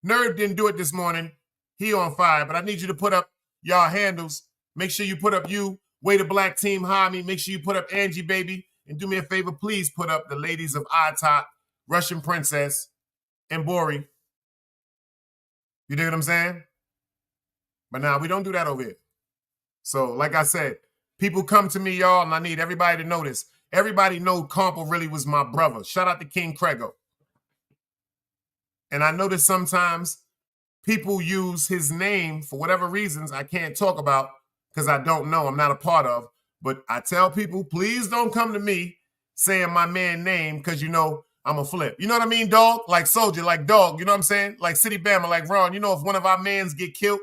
Nerd didn't do it this morning. He on fire, but I need you to put up y'all handles. Make sure you put up you, Way to Black Team Hami. Make sure you put up Angie, baby. And do me a favor, please put up the ladies of I-Top, Russian Princess, and Bori. You dig what I'm saying? But now we don't do that over here. So, like I said, people come to me, y'all, and I need everybody to know this. Everybody know Compa really was my brother. Shout out to King Crego. And I notice sometimes people use his name for whatever reasons I can't talk about because I don't know, I'm not a part of. But I tell people, please don't come to me saying my man name because you know I'm a flip. You know what I mean, dog? Like Soldier, like Dog. You know what I'm saying? Like City Bama, like Ron. You know, if one of our mans get killed,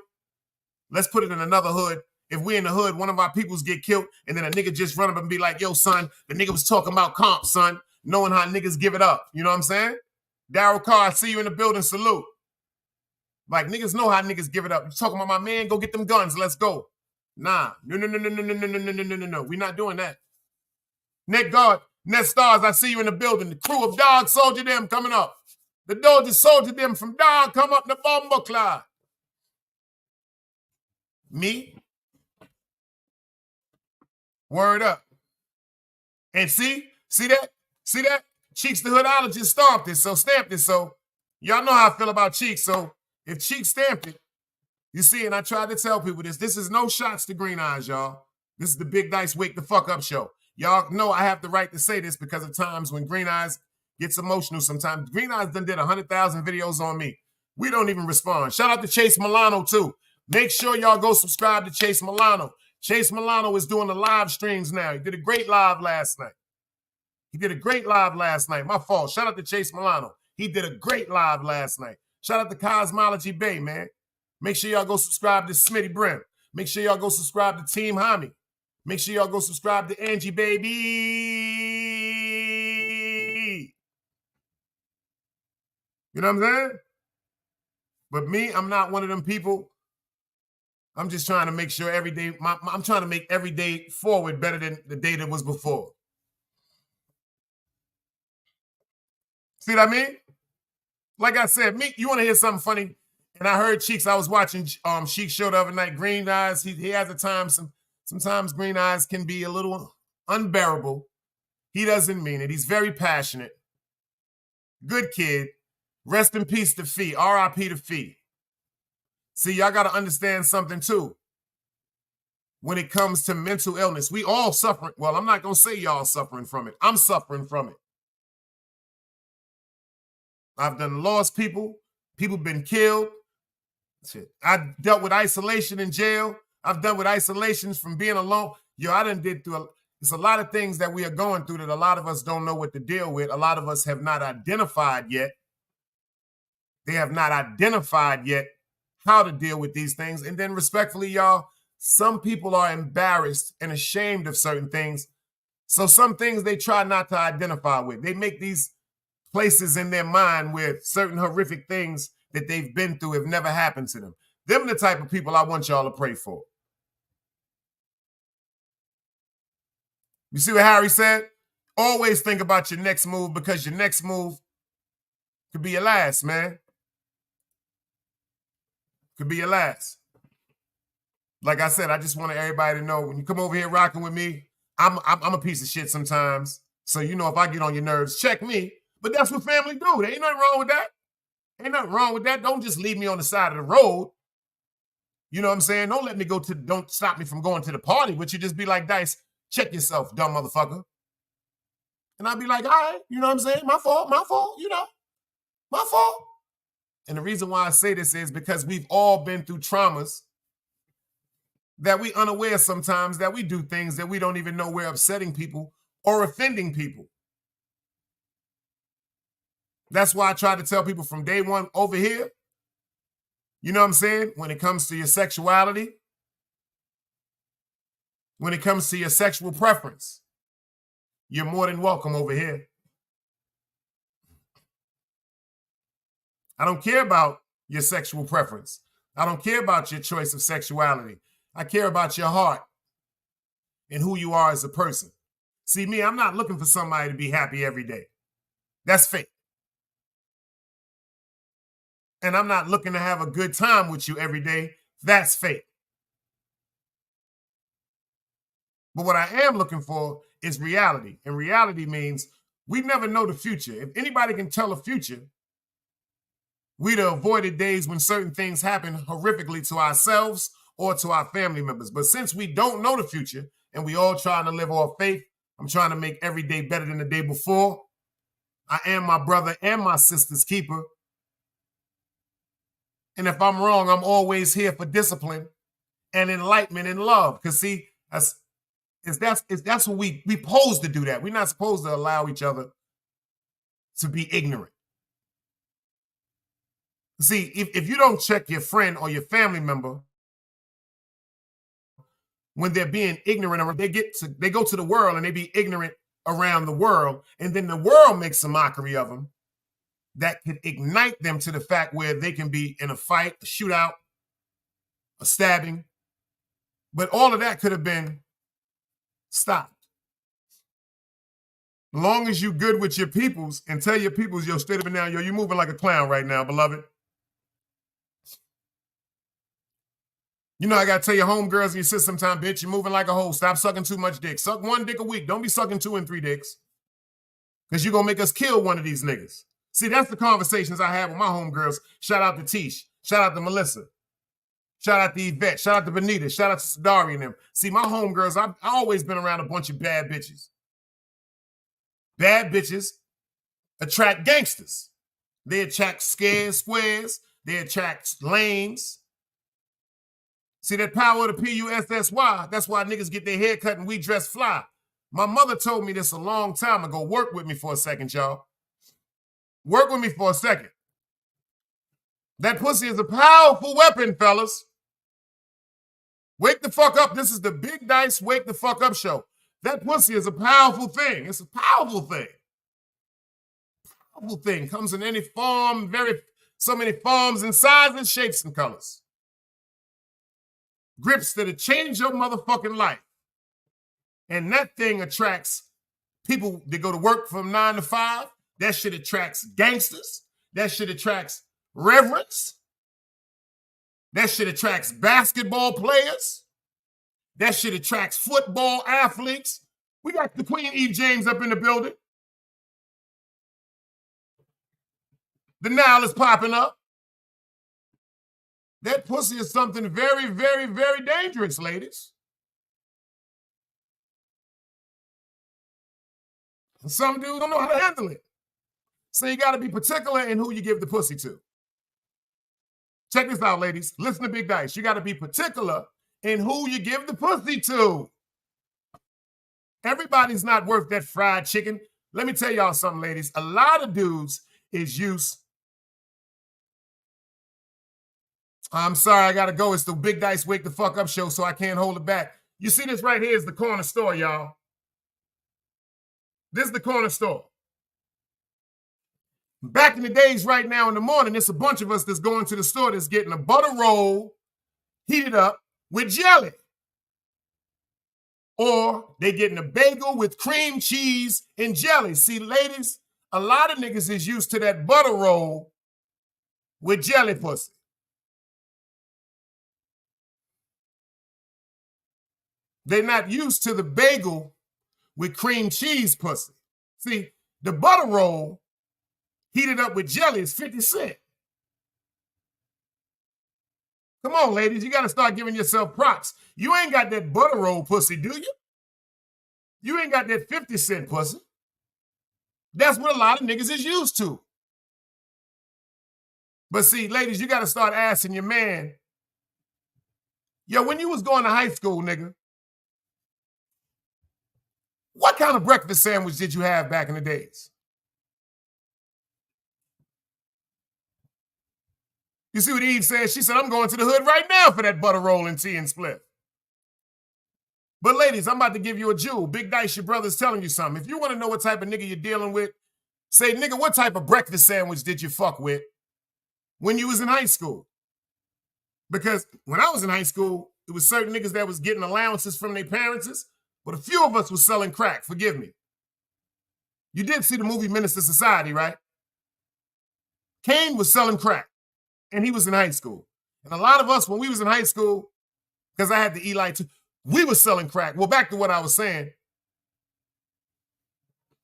let's put it in another hood. If we in the hood, one of our peoples get killed, and then a nigga just run up and be like, yo, son, the nigga was talking about comp, son, knowing how niggas give it up. You know what I'm saying? Daryl Carr, I see you in the building, salute. Like, niggas know how niggas give it up. You talking about my man, go get them guns, let's go. Nah, no. We not doing that. Nick God, Net Stars, I see you in the building. The crew of Dog Soldier them coming up. The Dog Soldier them from Dog come up the Bomber Clyde. Me? Word up. And see that? See that? Cheeks the Hoodologist stamped it, so y'all know how I feel about Cheeks. So if Cheeks stamped it, you see, and I tried to tell people this. This is no shots to Green Eyes, y'all. This is the Big Dice Wake the Fuck Up show. Y'all know I have the right to say this because of times when Green Eyes gets emotional sometimes. Green Eyes done did 100,000 videos on me. We don't even respond. Shout out to Chase Milano, too. Make sure y'all go subscribe to Chase Milano. Chase Milano is doing the live streams now. He did a great live last night. My fault. Shout out to Chase Milano. He did a great live last night. Shout out to Cosmology Bay, man. Make sure y'all go subscribe to Smitty Brim. Make sure y'all go subscribe to Team Hami. Make sure y'all go subscribe to Angie, baby. You know what I'm saying? But me, I'm not one of them people. I'm just trying to make sure every day, I'm trying to make every day forward better than the day that was before. See what I mean? Like I said, me, you want to hear something funny? And I heard Cheeks, I was watching Cheeks show the other night, Green Eyes. He has a time, sometimes Green Eyes can be a little unbearable. He doesn't mean it. He's very passionate. Good kid. Rest in peace to Fee. R.I.P. to Fee. See, y'all got to understand something too. When it comes to mental illness, we all suffering. Well, I'm not going to say y'all suffering from it. I'm suffering from it. I've done lost people. People been killed. Shit. I dealt with isolation in jail. I've dealt with isolations from being alone. Yo, I done did through it's a lot of things that we are going through that a lot of us don't know what to deal with. A lot of us have not identified yet. They have not identified yet how to deal with these things. And then respectfully, y'all, some people are embarrassed and ashamed of certain things. So some things they try not to identify with. They make these places in their mind where certain horrific things that they've been through have never happened to them. Them the type of people I want y'all to pray for. You see what Harry said? Always think about your next move because your next move could be your last, man. Could be your last. Like I said, I just want everybody to know when you come over here rocking with me, I'm a piece of shit sometimes. So you know if I get on your nerves, check me. But that's what family do. There ain't nothing wrong with that. Ain't nothing wrong with that. Don't just leave me on the side of the road. You know what I'm saying? Don't stop me from going to the party, but you just be like, Dice, check yourself, dumb motherfucker. And I'd be like, all right, you know what I'm saying? My fault, you know, my fault. And the reason why I say this is because we've all been through traumas that we unaware sometimes that we do things that we don't even know we're upsetting people or offending people. That's why I try to tell people from day one over here, you know what I'm saying? When it comes to your sexuality, when it comes to your sexual preference, you're more than welcome over here. I don't care about your sexual preference. I don't care about your choice of sexuality. I care about your heart and who you are as a person. See, me, I'm not looking for somebody to be happy every day. That's fake. And I'm not looking to have a good time with you every day. That's fake. But what I am looking for is reality. And reality means we never know the future. If anybody can tell the future, we'd have avoided days when certain things happen horrifically to ourselves or to our family members. But since we don't know the future and we all trying to live off faith, I'm trying to make every day better than the day before. I am my brother and my sister's keeper. And if I'm wrong, I'm always here for discipline and enlightenment and love. Because see, that's what we supposed to do that. We're not supposed to allow each other to be ignorant. See, if you don't check your friend or your family member when they're being ignorant, they go to the world and they be ignorant around the world, and then the world makes a mockery of them, that could ignite them to the fact where they can be in a fight, a shootout, a stabbing. But all of that could have been stopped. As long as you good with your peoples and tell your peoples, yo, straight up and down, yo, you moving like a clown right now, beloved. You know, I got to tell your homegirls and your sisters sometimes, bitch, you're moving like a hoe. Stop sucking too much dick. Suck 1 dick a week. Don't be sucking 2 and 3 dicks. Because you're going to make us kill one of these niggas. See, that's the conversations I have with my homegirls. Shout out to Tish. Shout out to Melissa. Shout out to Yvette. Shout out to Benita. Shout out to Sadari and them. See, my homegirls, I've always been around a bunch of bad bitches. Bad bitches attract gangsters. They attract squares. They attract lanes. See, that power of the P-U-S-S-Y, that's why niggas get their hair cut and we dress fly. My mother told me this a long time ago. Work with me for a second, y'all. Work with me for a second. That pussy is a powerful weapon, fellas. Wake the fuck up. This is the Big Dice Wake the Fuck Up show. That pussy is a powerful thing. It's a powerful thing. Powerful thing. Comes in any form, so many forms and sizes, shapes and colors. Grips that'll change your motherfucking life. And that thing attracts people that go to work from 9 to 5. That shit attracts gangsters. That shit attracts reverence. That shit attracts basketball players. That shit attracts football athletes. We got the Queen Eve James up in the building. The Nile is popping up. That pussy is something very, very, very dangerous, ladies. And some dudes don't know how to handle it. So you got to be particular in who you give the pussy to. Check this out, ladies. Listen to Big Dice. You got to be particular in who you give the pussy to. Everybody's not worth that fried chicken. Let me tell y'all something, ladies. A lot of dudes is used. I'm sorry, I got to go. It's the Big Dice Wake the Fuck Up show, so I can't hold it back. You see this right here is the corner store, y'all. This is the corner store. Back in the days right now in the morning, there's a bunch of us that's going to the store that's getting a butter roll heated up with jelly. Or they getting a bagel with cream cheese and jelly. See, ladies, a lot of niggas is used to that butter roll with jelly pussy. They're not used to the bagel with cream cheese pussy. See, the butter roll heated up with jelly is 50 cents. Come on, ladies, you got to start giving yourself props. You ain't got that butter roll pussy, do you? You ain't got that 50-cent pussy. That's what a lot of niggas is used to. But see, ladies, you got to start asking your man, yo, when you was going to high school, nigga, what kind of breakfast sandwich did you have back in the days? You see what Eve said? She said, I'm going to the hood right now for that butter roll and tea and split. But ladies, I'm about to give you a jewel. Big Dice, your brother's telling you something. If you want to know what type of nigga you're dealing with, say, nigga, what type of breakfast sandwich did you fuck with when you was in high school? Because when I was in high school, it was certain niggas that was getting allowances from their parents, but a few of us was selling crack. Forgive me. You did see the movie Minister Society, right? Kane was selling crack, and he was in high school. And a lot of us, when we was in high school, because I had the Eli too, we were selling crack. Well, back to what I was saying.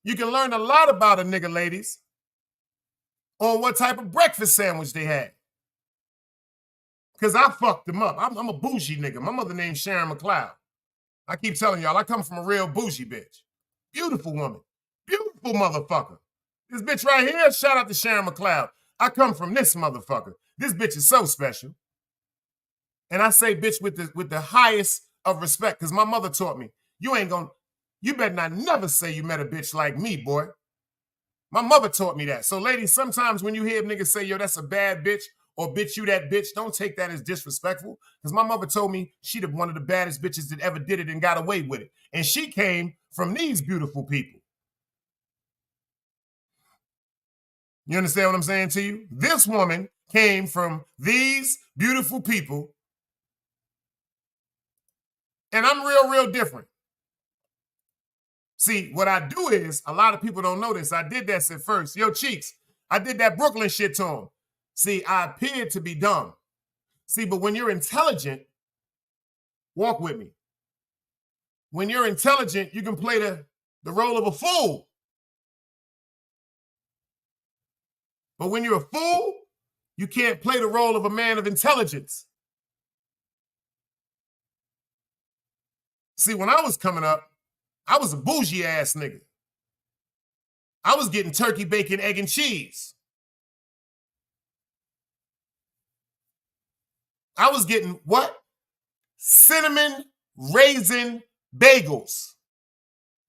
You can learn a lot about a nigga, ladies, on what type of breakfast sandwich they had. Because I fucked them up. I'm a bougie nigga. My mother named Sharon McLeod. I keep telling y'all, I come from a real bougie bitch. Beautiful woman. Beautiful motherfucker. This bitch right here, shout out to Sharon McLeod. I come from this motherfucker. This bitch is so special. And I say bitch with the highest of respect, because my mother taught me, you better not never say you met a bitch like me, boy. My mother taught me that. So ladies, sometimes when you hear niggas say, yo, that's a bad bitch, or bitch, you that bitch, don't take that as disrespectful. Because my mother told me she one of the baddest bitches that ever did it and got away with it. And she came from these beautiful people. You understand what I'm saying to you? This woman came from these beautiful people. And I'm real different. See, what I do is, a lot of people don't know this. I did that at first. Yo, Cheeks, I did that Brooklyn shit to him. See, I appeared to be dumb. See, but when you're intelligent, walk with me. When you're intelligent, you can play the role of a fool. But when you're a fool, you can't play the role of a man of intelligence. See, when I was coming up, I was a bougie ass nigga. I was getting turkey, bacon, egg, and cheese. I was getting what? Cinnamon raisin bagels.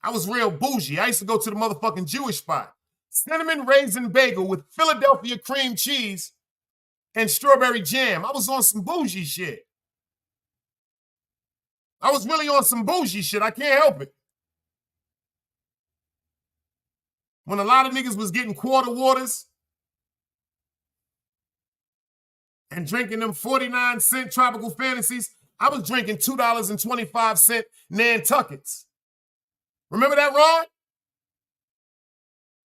I was real bougie. I used to go to the motherfucking Jewish spot. Cinnamon raisin bagel with Philadelphia cream cheese and strawberry jam. I was on some bougie shit. I was really on some bougie shit. I can't help it. When a lot of niggas was getting quarter waters and drinking them 49-cent tropical fantasies, I was drinking $2.25 Nantuckets. Remember that, Ron?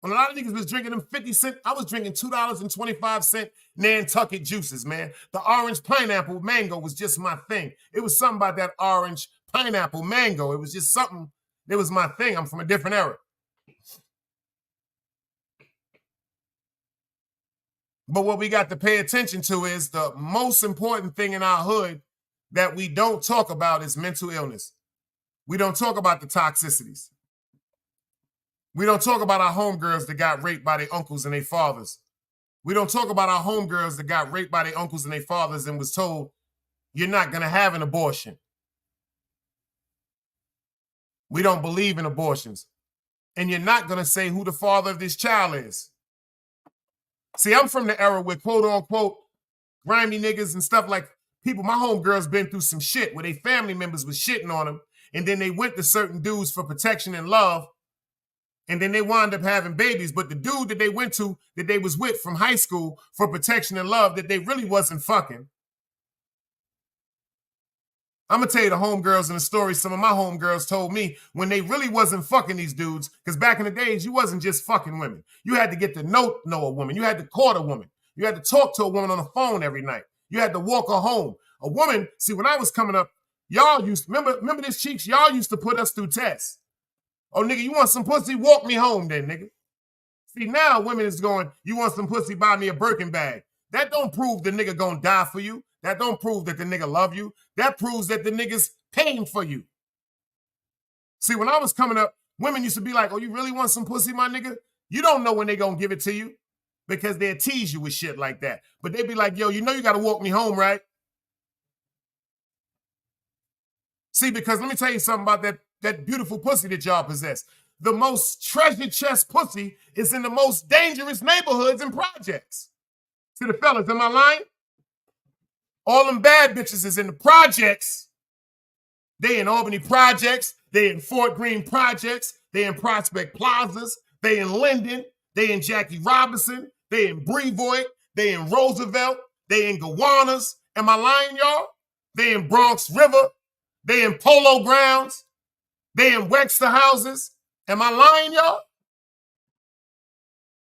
When a lot of niggas was drinking them 50-cent, I was drinking $2.25 Nantucket juices, man. The orange pineapple mango was just my thing. It was something about that orange pineapple mango. It was just something that was my thing. I'm from a different era. But what we got to pay attention to is the most important thing in our hood that we don't talk about is mental illness. We don't talk about the toxicities. We don't talk about our homegirls that got raped by their uncles and their fathers. We don't talk about our homegirls that got raped by their uncles and their fathers and was told, you're not going to have an abortion. We don't believe in abortions. And you're not going to say who the father of this child is. See, I'm from the era where quote unquote grimy niggas and stuff like people, my homegirls been through some shit where their family members was shitting on them. And then they went to certain dudes for protection and love. And then they wound up having babies. But the dude that they went to, that they was with from high school for protection and love, that they really wasn't fucking. I'm going to tell you the homegirls and the story some of my homegirls told me when they really wasn't fucking these dudes. Because back in the days, you wasn't just fucking women. You had to get to know a woman. You had to court a woman. You had to talk to a woman on the phone every night. You had to walk her home. A woman, see, when I was coming up, y'all used to, remember this, Cheeks? Y'all used to put us through tests. Oh, nigga, you want some pussy? Walk me home then, nigga. See, now women is going, you want some pussy? Buy me a Birkin bag. That don't prove the nigga gonna die for you. That don't prove that the nigga love you. That proves that the nigga's paying for you. See, when I was coming up, women used to be like, oh, you really want some pussy, my nigga? You don't know when they gonna give it to you because they'll tease you with shit like that. But they be like, yo, you know you gotta walk me home, right? See, because let me tell you something about that beautiful pussy that y'all possess. The most treasure chest pussy is in the most dangerous neighborhoods and projects. See the fellas, am I lying? All them bad bitches is in the projects They in Albany Projects. They in Fort Greene Projects. They in Prospect Plazas. They in Linden. They in Jackie Robinson. They in Brevoort. They in Roosevelt. They in Gowanus. Am I lying, y'all? They in Bronx River. They in Polo Grounds. They in Webster houses. Am I lying, y'all?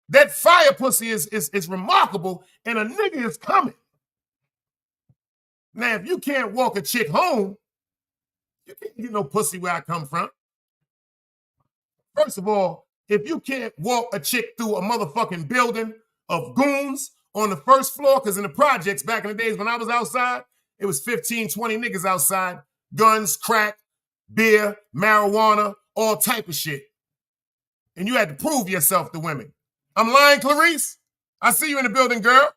That fire pussy is remarkable, and a nigga is coming. Now, if you can't walk a chick home, you can't get no pussy where I come from. First of all, if you can't walk a chick through a motherfucking building of goons on the first floor, because in the projects back in the days when I was outside, it was 15, 20 niggas outside, guns, crack, beer, marijuana, all type of shit. And you had to prove yourself to women. I'm lying, Clarice? I see you in the building, girl.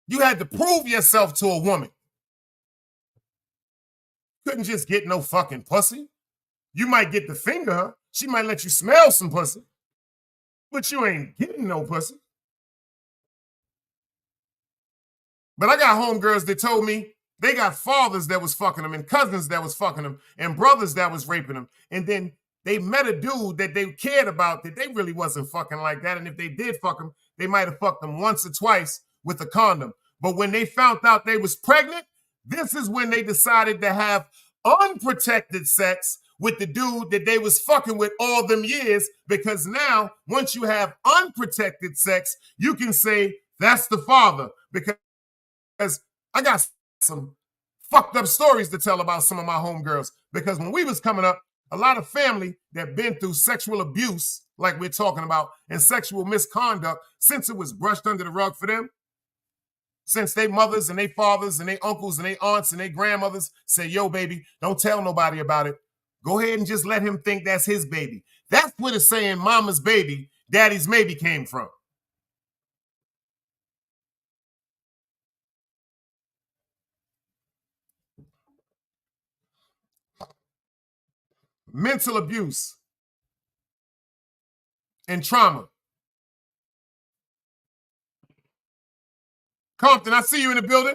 You had to prove yourself to a woman. Couldn't just get no fucking pussy. You might get to finger her. She might let you smell some pussy. But you ain't getting no pussy. But I got homegirls that told me they got fathers that was fucking them and cousins that was fucking them and brothers that was raping them. And then they met a dude that they cared about that they really wasn't fucking like that. And if they did fuck him, they might have fucked them once or twice with a condom. But when they found out they was pregnant, this is when they decided to have unprotected sex with the dude that they was fucking with all them years, because now, once you have unprotected sex, you can say, that's the father. Because I got some fucked up stories to tell about some of my homegirls. Because when we was coming up, a lot of family that been through sexual abuse, like we're talking about, and sexual misconduct, since it was brushed under the rug for them, since they mothers and they fathers and they uncles and they aunts and they grandmothers say, yo, baby, don't tell nobody about it. Go ahead and just let him think that's his baby. That's where the saying mama's baby, daddy's maybe came from. Mental abuse and trauma. Compton, I see you in the building.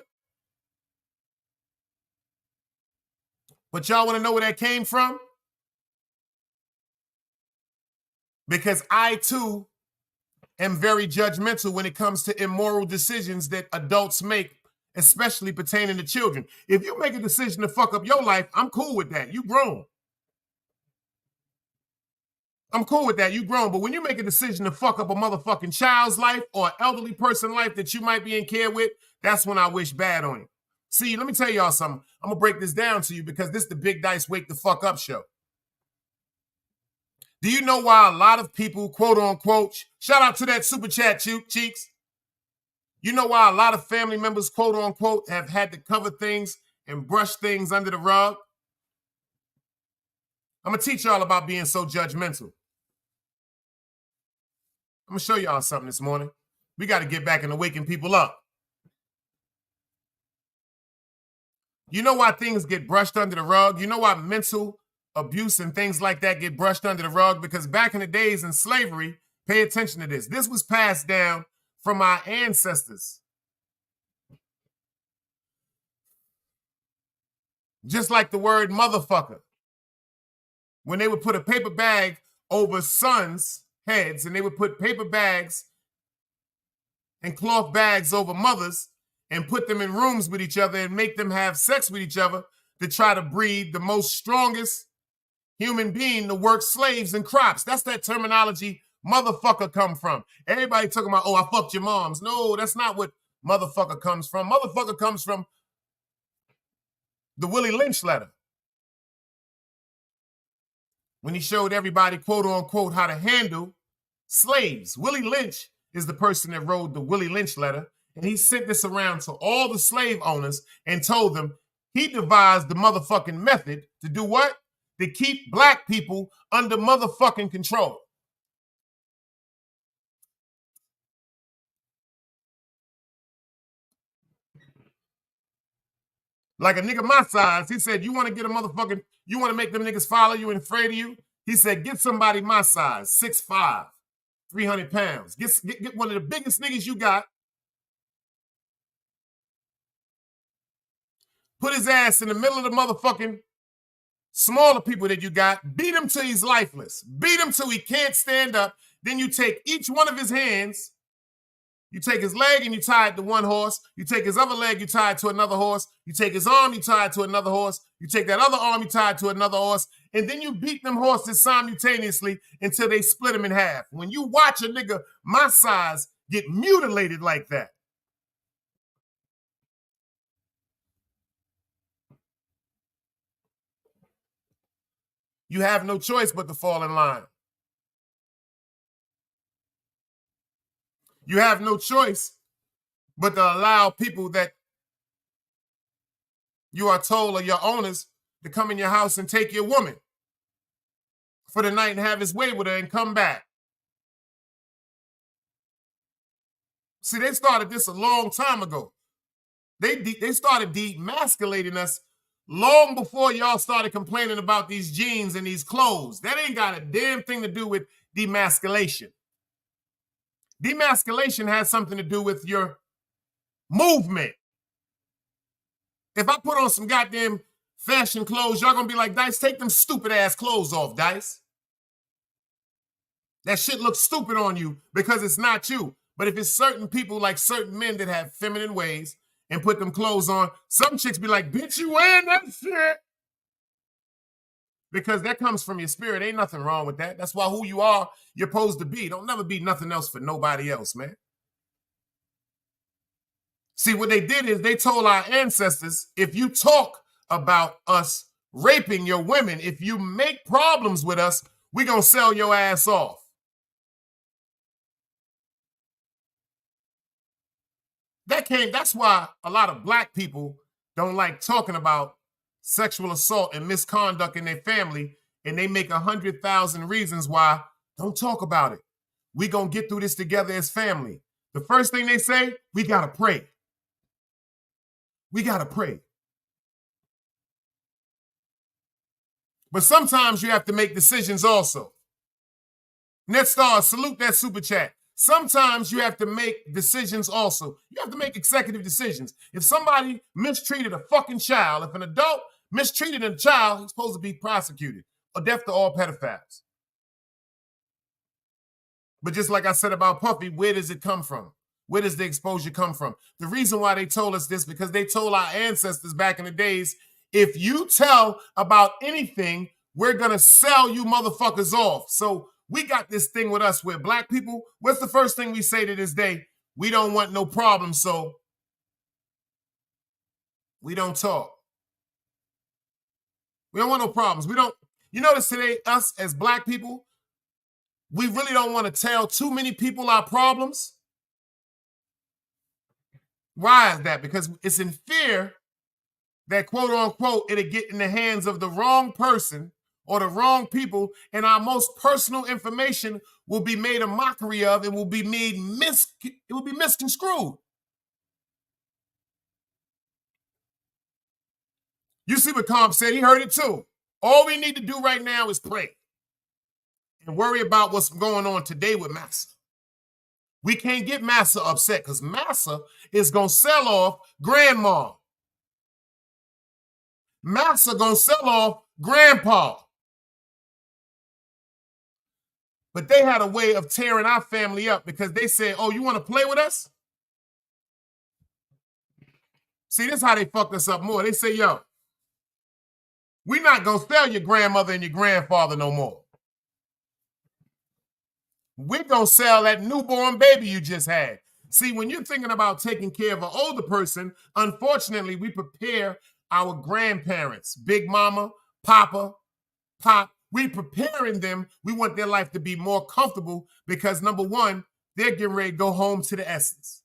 But y'all want to know where that came from? Because I, too, am very judgmental when it comes to immoral decisions that adults make, especially pertaining to children. If you make a decision to fuck up your life, I'm cool with that. You grown. I'm cool with that. You grown. But when you make a decision to fuck up a motherfucking child's life or elderly person's life that you might be in care with, that's when I wish bad on you. See, let me tell y'all something. I'm going to break this down to you because this is the Big Dice Wake the Fuck Up show. Do you know why a lot of people, quote unquote, shout out to that super chat, Cheeks. You know why a lot of family members, quote unquote, have had to cover things and brush things under the rug? I'm going to teach y'all about being so judgmental. I'm going to show y'all something this morning. We got to get back into waking people up. You know why things get brushed under the rug? You know why mental abuse and things like that get brushed under the rug? Because back in the days in slavery, pay attention to this. This was passed down from our ancestors. Just like the word motherfucker. When they would put a paper bag over sons' heads and they would put paper bags and cloth bags over mothers and put them in rooms with each other and make them have sex with each other to try to breed the most strongest human being to work slaves and crops. That's that terminology motherfucker come from. Everybody talking about, oh, I fucked your moms. No, that's not what motherfucker comes from. Motherfucker comes from the Willie Lynch letter. When he showed everybody, quote unquote, how to handle slaves. Willie Lynch is the person that wrote the Willie Lynch letter. And he sent this around to all the slave owners and told them he devised the motherfucking method to do what? To keep black people under motherfucking control. Like a nigga my size, he said, you want to get a motherfucking, you want to make them niggas follow you and afraid of you? He said, get somebody my size, 6'5", 300 pounds. Get one of the biggest niggas you got. put his ass in the middle of the motherfucking smaller people that you got, beat him till he's lifeless, beat him till he can't stand up. Then you take each one of his hands, you take his leg and you tie it to one horse. You take his other leg, you tie it to another horse. You take his arm, you tie it to another horse. You take that other arm, you tie it to another horse. And then you beat them horses simultaneously until they split them in half. When you watch a nigga my size get mutilated like that, you have no choice but to fall in line. You have no choice but to allow people that you are told are your owners to come in your house and take your woman for the night and have his way with her and come back. See, they started this a long time ago. They started demasculating us long before y'all started complaining about these jeans and these clothes. That ain't got a damn thing to do with demasculation. Demasculation has something to do with your movement. If I put on some goddamn fashion clothes, y'all gonna be like, Dice, take them stupid ass clothes off, Dice. That shit looks stupid on you because it's not you. But if it's certain people, like certain men that have feminine ways and put them clothes on, some chicks be like, bitch, you wearing that shit? Because that comes from your spirit. Ain't nothing wrong with that. That's why who you are, you're supposed to be. Don't never be nothing else for nobody else, man. See, what they did is they told our ancestors, if you talk about us raping your women, if you make problems with us, we're going to sell your ass off. That's why a lot of black people don't like talking about sexual assault and misconduct in their family, and they make 100,000 reasons why. Don't talk about it. We gonna get through this together as family. The first thing they say, we gotta pray. We gotta pray. But sometimes you have to make decisions also. Netstar, salute that super chat. Sometimes you have to make decisions also. You have to make executive decisions. If somebody mistreated a fucking child, if an adult mistreated a child, he's supposed to be prosecuted or death to all pedophiles. But just like I said about Puffy, where does it come from? Where does the exposure come from? The reason why they told us this, because they told our ancestors back in the days, if you tell about anything, we're going to sell you motherfuckers off. So we got this thing with us where black people, what's the first thing we say to this day? We don't want no problems, so we don't talk. We don't want no problems. You notice today, us as black people, we really don't want to tell too many people our problems. Why is that? Because it's in fear that, quote unquote, it'll get in the hands of the wrong person or the wrong people, and our most personal information will be made a mockery of and will be misconstrued. You see what Comp said, he heard it too. All we need to do right now is pray and worry about what's going on today with Massa. We can't get Massa upset because Massa is going to sell off grandma. Massa going to sell off grandpa. But they had a way of tearing our family up because they said, oh, you want to play with us? See, this is how they fucked us up more. They say, yo, we're not going to sell your grandmother and your grandfather no more. We're going to sell that newborn baby you just had. See, when you're thinking about taking care of an older person, unfortunately, we prepare our grandparents, Big Mama, Papa, Pop. We preparing them. We want their life to be more comfortable because, number one, they're getting ready to go home to the essence.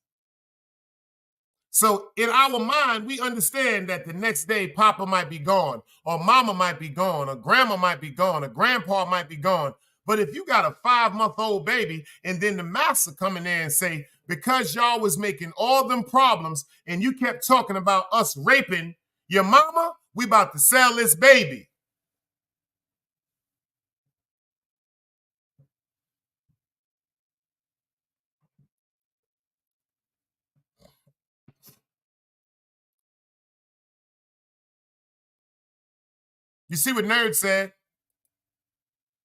So in our mind, we understand that the next day, Papa might be gone, or Mama might be gone, or Grandma might be gone, or Grandpa might be gone. But if you got a 5-month-old baby and then the master come in there and say, because y'all was making all them problems and you kept talking about us raping your mama, we about to sell this baby. You see what Nerd said?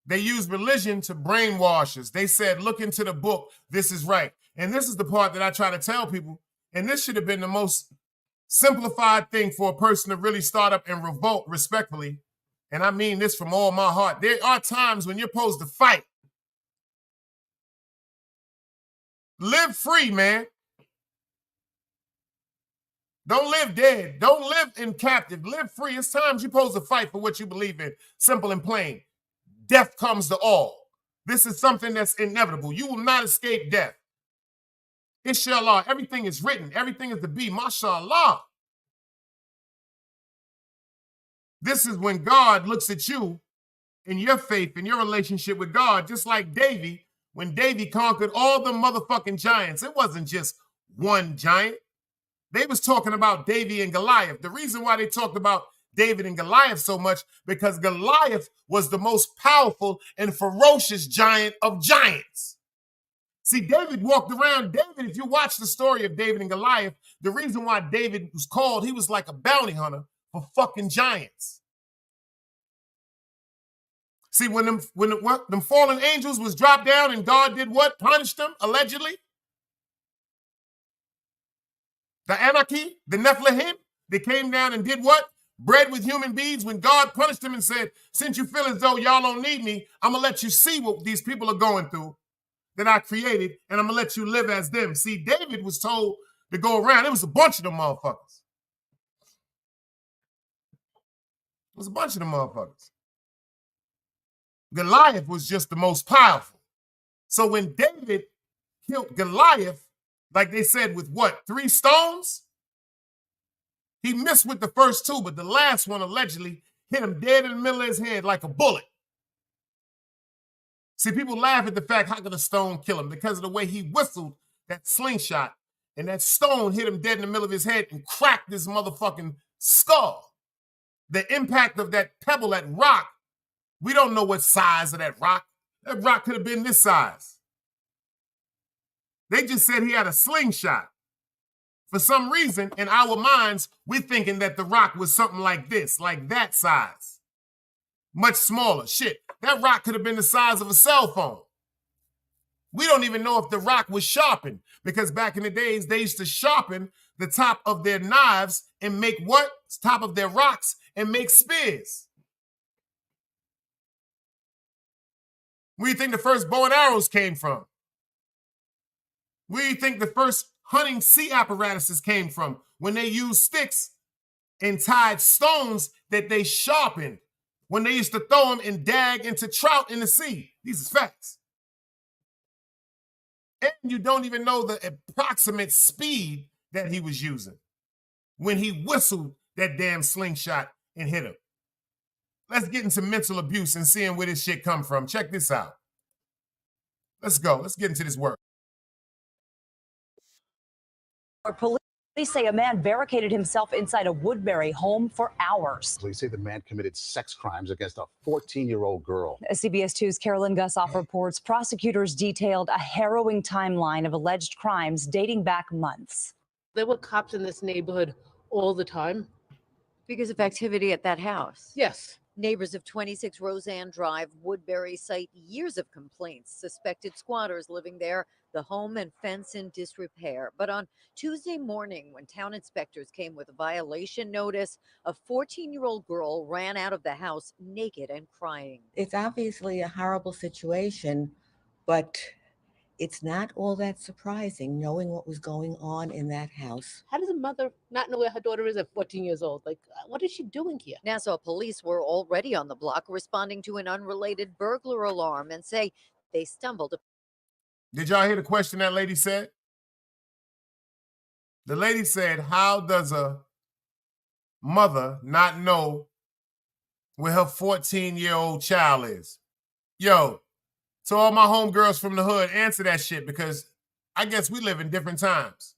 They used religion to brainwash us. They said, look into the book. This is right. And this is the part that I try to tell people. And this should have been the most simplified thing for a person to really start up and revolt respectfully. And I mean this from all my heart. There are times when you're supposed to fight. Live free, man. Don't live dead. Don't live in captive. Live free. It's times you're supposed to fight for what you believe in. Simple and plain. Death comes to all. This is something that's inevitable. You will not escape death. Inshallah, everything is written. Everything is to be. Mashallah. This is when God looks at you in your faith, in your relationship with God, just like David, when David conquered all the motherfucking giants. It wasn't just one giant. They was talking about David and Goliath. The reason why they talked about David and Goliath so much, because Goliath was the most powerful and ferocious giant of giants. See, David walked around. David, if you watch the story of David and Goliath, the reason why David was called, he was like a bounty hunter for fucking giants. See, when them fallen angels was dropped down and God did what? Punished them, allegedly. The Anarchy, the Nephilim, they came down and did what? Bred with human beings. When God punished them and said, since you feel as though y'all don't need me, I'm going to let you see what these people are going through that I created, and I'm going to let you live as them. See, David was told to go around. It was a bunch of them motherfuckers. It was a bunch of them motherfuckers. Goliath was just the most powerful. So when David killed Goliath, like they said, with what, 3 stones? He missed with the first 2, but the last one allegedly hit him dead in the middle of his head like a bullet. See, people laugh at the fact, how could a stone kill him? Because of the way he whistled that slingshot, and that stone hit him dead in the middle of his head and cracked his motherfucking skull. The impact of that pebble, that rock, we don't know what size of that rock. That rock could have been this size. They just said he had a slingshot. For some reason, in our minds, we're thinking that the rock was something like this, like that size. Much smaller. Shit, that rock could have been the size of a cell phone. We don't even know if the rock was sharpened, because back in the days, they used to sharpen the top of their knives and make what? Top of their rocks and make spears. Where do you think the first bow and arrows came from? Where do you think the first hunting sea apparatuses came from? When they used sticks and tied stones that they sharpened, when they used to throw them and dag into trout in the sea. These are facts. And you don't even know the approximate speed that he was using when he whistled that damn slingshot and hit him. Let's get into mental abuse and seeing where this shit come from. Check this out. Let's go. Let's get into this work. Police say a man barricaded himself inside a Woodbury home for hours. Police say the man committed sex crimes against a 14-year-old girl. CBS 2's Carolyn Gussoff reports prosecutors detailed a harrowing timeline of alleged crimes dating back months. There were cops in this neighborhood all the time. Because of activity at that house? Yes. Neighbors of 26 Roseanne Drive, Woodbury cite years of complaints, suspected squatters living there, the home and fence in disrepair. But on Tuesday morning, when town inspectors came with a violation notice, a 14-year-old girl ran out of the house naked and crying. It's obviously a horrible situation, but it's not all that surprising knowing what was going on in that house. How does a mother not know where her daughter is at 14 years old? Like, what is she doing here? Nassau police were already on the block responding to an unrelated burglar alarm and say they stumbled. Did y'all hear the question that lady said? The lady said, how does a mother not know where her 14-year-old child is? Yo, to all my homegirls from the hood, answer that shit, because I guess we live in different times.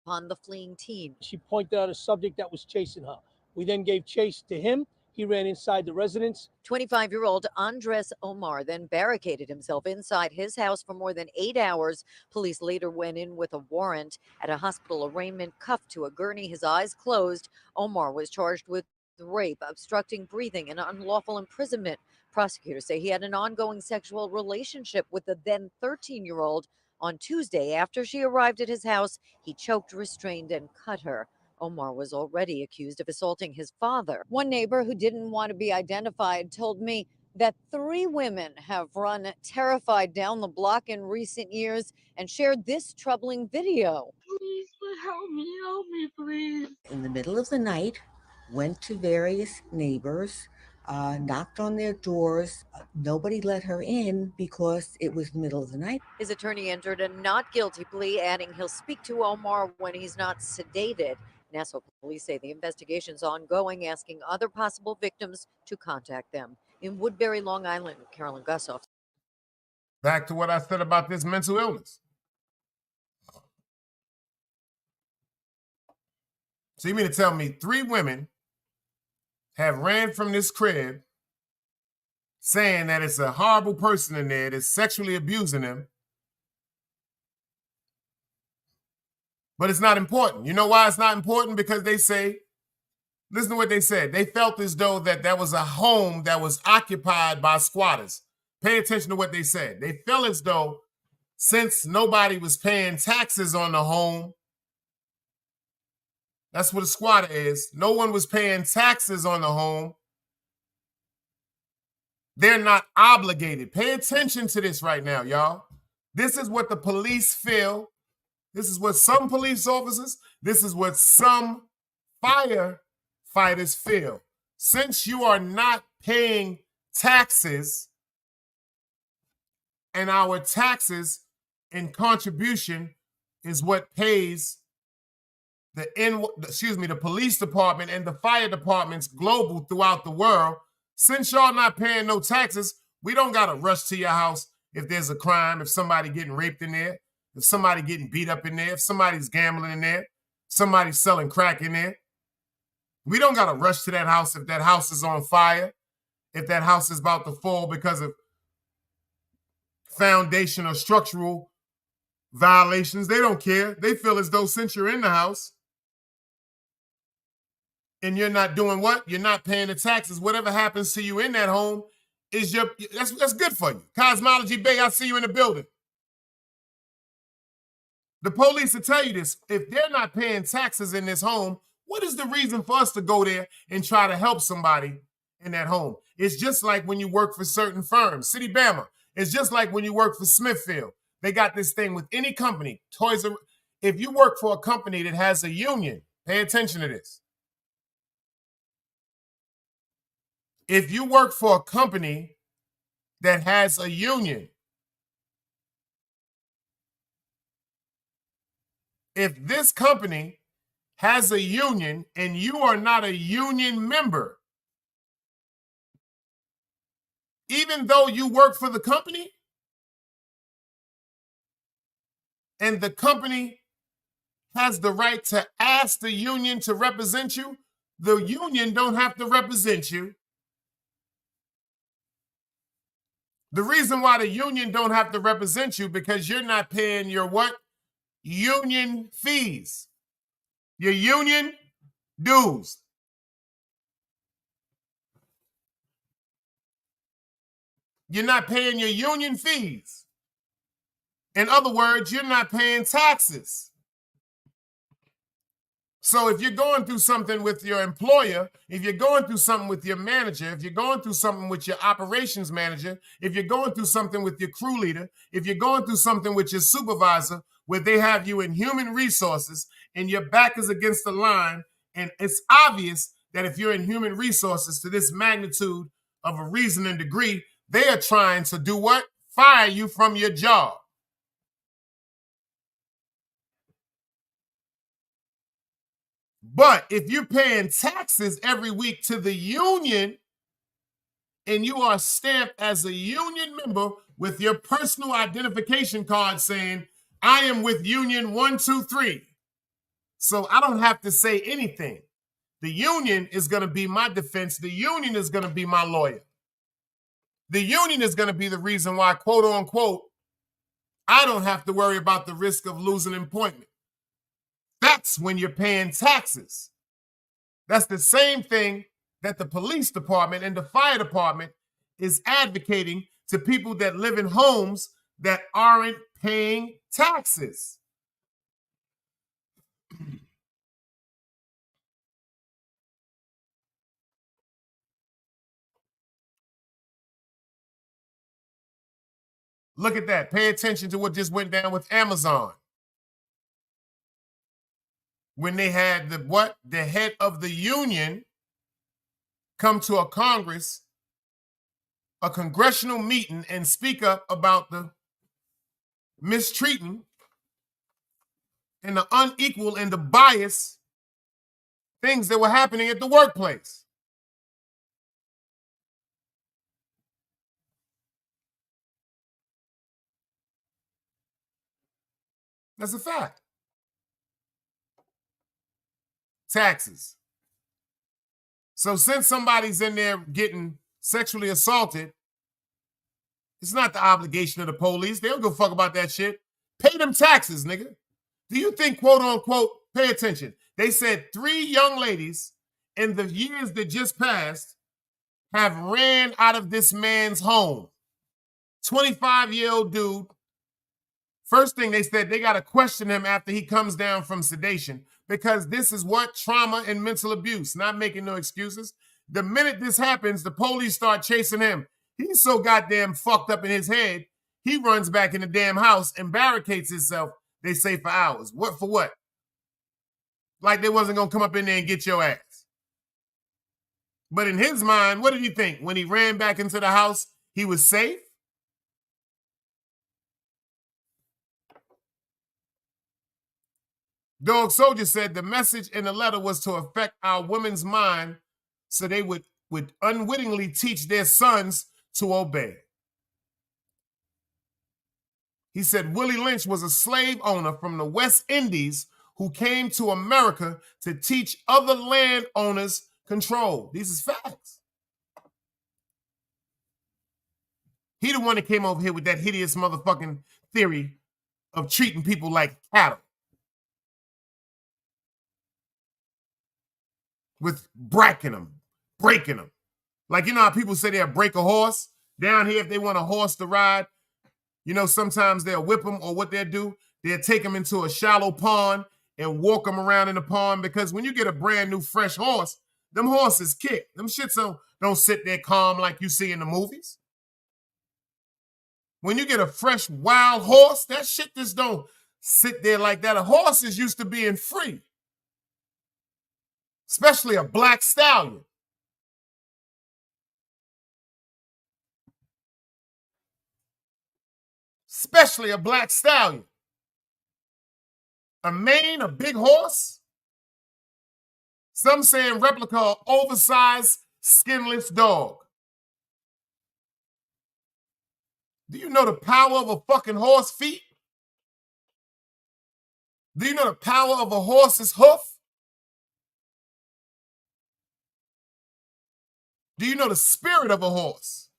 On the fleeing teen. She pointed out a subject that was chasing her. We then gave chase to him. He ran inside the residence. 25-year-old Andres Omar then barricaded himself inside his house for more than 8 hours. Police later went in with a warrant. At a hospital arraignment, cuffed to a gurney, his eyes closed. Omar was charged with rape, obstructing breathing, and unlawful imprisonment. Prosecutors say he had an ongoing sexual relationship with the then 13-year-old. On Tuesday, after she arrived at his house, he choked, restrained, and cut her. Omar was already accused of assaulting his father. One neighbor who didn't want to be identified told me that 3 women have run terrified down the block in recent years and shared this troubling video. Please help me, please. In the middle of the night, went to various neighbors, knocked on their doors. Nobody let her in because it was the middle of the night. His attorney entered a not guilty plea, adding he'll speak to Omar when he's not sedated. Nassau police say the investigation's ongoing, asking other possible victims to contact them. In Woodbury, Long Island, Carolyn Gussoff. Back to what I said about this mental illness. So you mean to tell me 3 women have ran from this crib saying that it's a horrible person in there that's sexually abusing them, but it's not important. You know why it's not important? Because they say, listen to what they said. They felt as though that was a home that was occupied by squatters. Pay attention to what they said. They felt as though since nobody was paying taxes on the home, that's what a squatter is. No one was paying taxes on the home. They're not obligated. Pay attention to this right now, y'all. This is what the police feel. This is what some police officers, this is what some firefighters feel. Since you are not paying taxes, and our taxes and contribution is what pays the police department and the fire departments global throughout the world. Since y'all not paying no taxes, we don't got to rush to your house if there's a crime, if somebody getting raped in there, if somebody getting beat up in there, if somebody's gambling in there, somebody's selling crack in there. We don't got to rush to that house if that house is on fire, if that house is about to fall because of foundation or structural violations. They don't care. They feel as though since you're in the house and you're not doing what? You're not paying the taxes. Whatever happens to you in that home is that's good for you. Cosmology Bay, I see you in the building. The police will tell you this. If they're not paying taxes in this home, what is the reason for us to go there and try to help somebody in that home? It's just like when you work for certain firms. City Bama. It's just like when you work for Smithfield. They got this thing with any company. If you work for a company that has a union, pay attention to this. If you work for a company that has a union, if this company has a union and you are not a union member, even though you work for the company and the company has the right to ask the union to represent you, the union don't have to represent you. The reason why the union don't have to represent you because you're not paying your what? Union fees. Your union dues. You're not paying your union fees. In other words, you're not paying taxes. So if you're going through something with your employer, if you're going through something with your manager, if you're going through something with your operations manager, if you're going through something with your crew leader, if you're going through something with your supervisor, where they have you in human resources and your back is against the line, and it's obvious that if you're in human resources to this magnitude of a reason and degree, they are trying to do what? Fire you from your job. But if you're paying taxes every week to the union and you are stamped as a union member with your personal identification card saying, I am with Union 123. So I don't have to say anything. The union is going to be my defense. The union is going to be my lawyer. The union is going to be the reason why, quote unquote, I don't have to worry about the risk of losing employment. That's when you're paying taxes. That's the same thing that the police department and the fire department is advocating to people that live in homes that aren't paying taxes. Look at that. Pay attention to what just went down with Amazon. When they had the head of the union come to a Congress, a congressional meeting, and speak up about the mistreating and the unequal and the bias things that were happening at the workplace. That's a fact. Taxes. So since somebody's in there getting sexually assaulted, it's not the obligation of the police. They don't give a fuck about that shit. Pay them taxes, nigga. Do you think, quote unquote, pay attention? They said 3 young ladies in the years that just passed have ran out of this man's home. 25-year-old dude. First thing they said, they got to question him after he comes down from sedation, because this is what? Trauma and mental abuse. Not making no excuses. The minute this happens, the police start chasing him. He's so goddamn fucked up in his head, he runs back in the damn house and barricades himself, they say, for hours. What for what? Like they wasn't going to come up in there and get your ass. But in his mind, what did he think? When he ran back into the house, he was safe? Dog Soldier said the message in the letter was to affect our women's mind so they would unwittingly teach their sons to obey. He said Willie Lynch was a slave owner from the West Indies who came to America to teach other landowners control. These is facts. He the one that came over here with that hideous motherfucking theory of treating people like cattle. With breaking them. Like, you know how people say they'll break a horse? Down here, if they want a horse to ride, you know, sometimes they'll whip them, or what they'll do, they'll take them into a shallow pond and walk them around in the pond, because when you get a brand new fresh horse, them horses kick. Them shits don't sit there calm like you see in the movies. When you get a fresh wild horse, that shit just don't sit there like that. A horse is used to being free. Especially a black stallion. Especially a black stallion. A mane, a big horse. Some saying replica, oversized, skinless dog. Do you know the power of a fucking horse feet? Do you know the power of a horse's hoof? Do you know the spirit of a horse?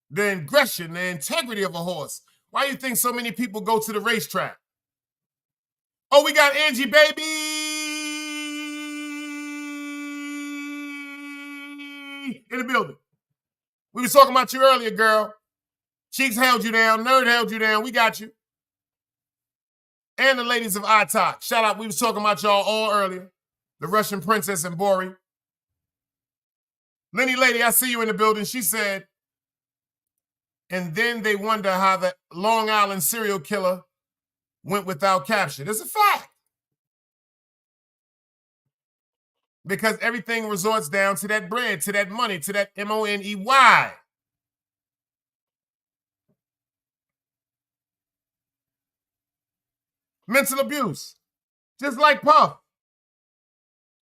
The aggression, the integrity of a horse. Why do you think so many people go to the racetrack? Oh, we got Angie, baby! In the building. We was talking about you earlier, girl. Cheeks held you down. Nerd held you down. We got you. And the ladies of iTalk. Shout out. We was talking about y'all all earlier. The Russian princess and Bori. Lenny Lady, I see you in the building. She said, and then they wonder how the Long Island serial killer went without capture. It's a fact. Because everything resorts down to that bread, to that money, to that money. Mental abuse. Just like Puff.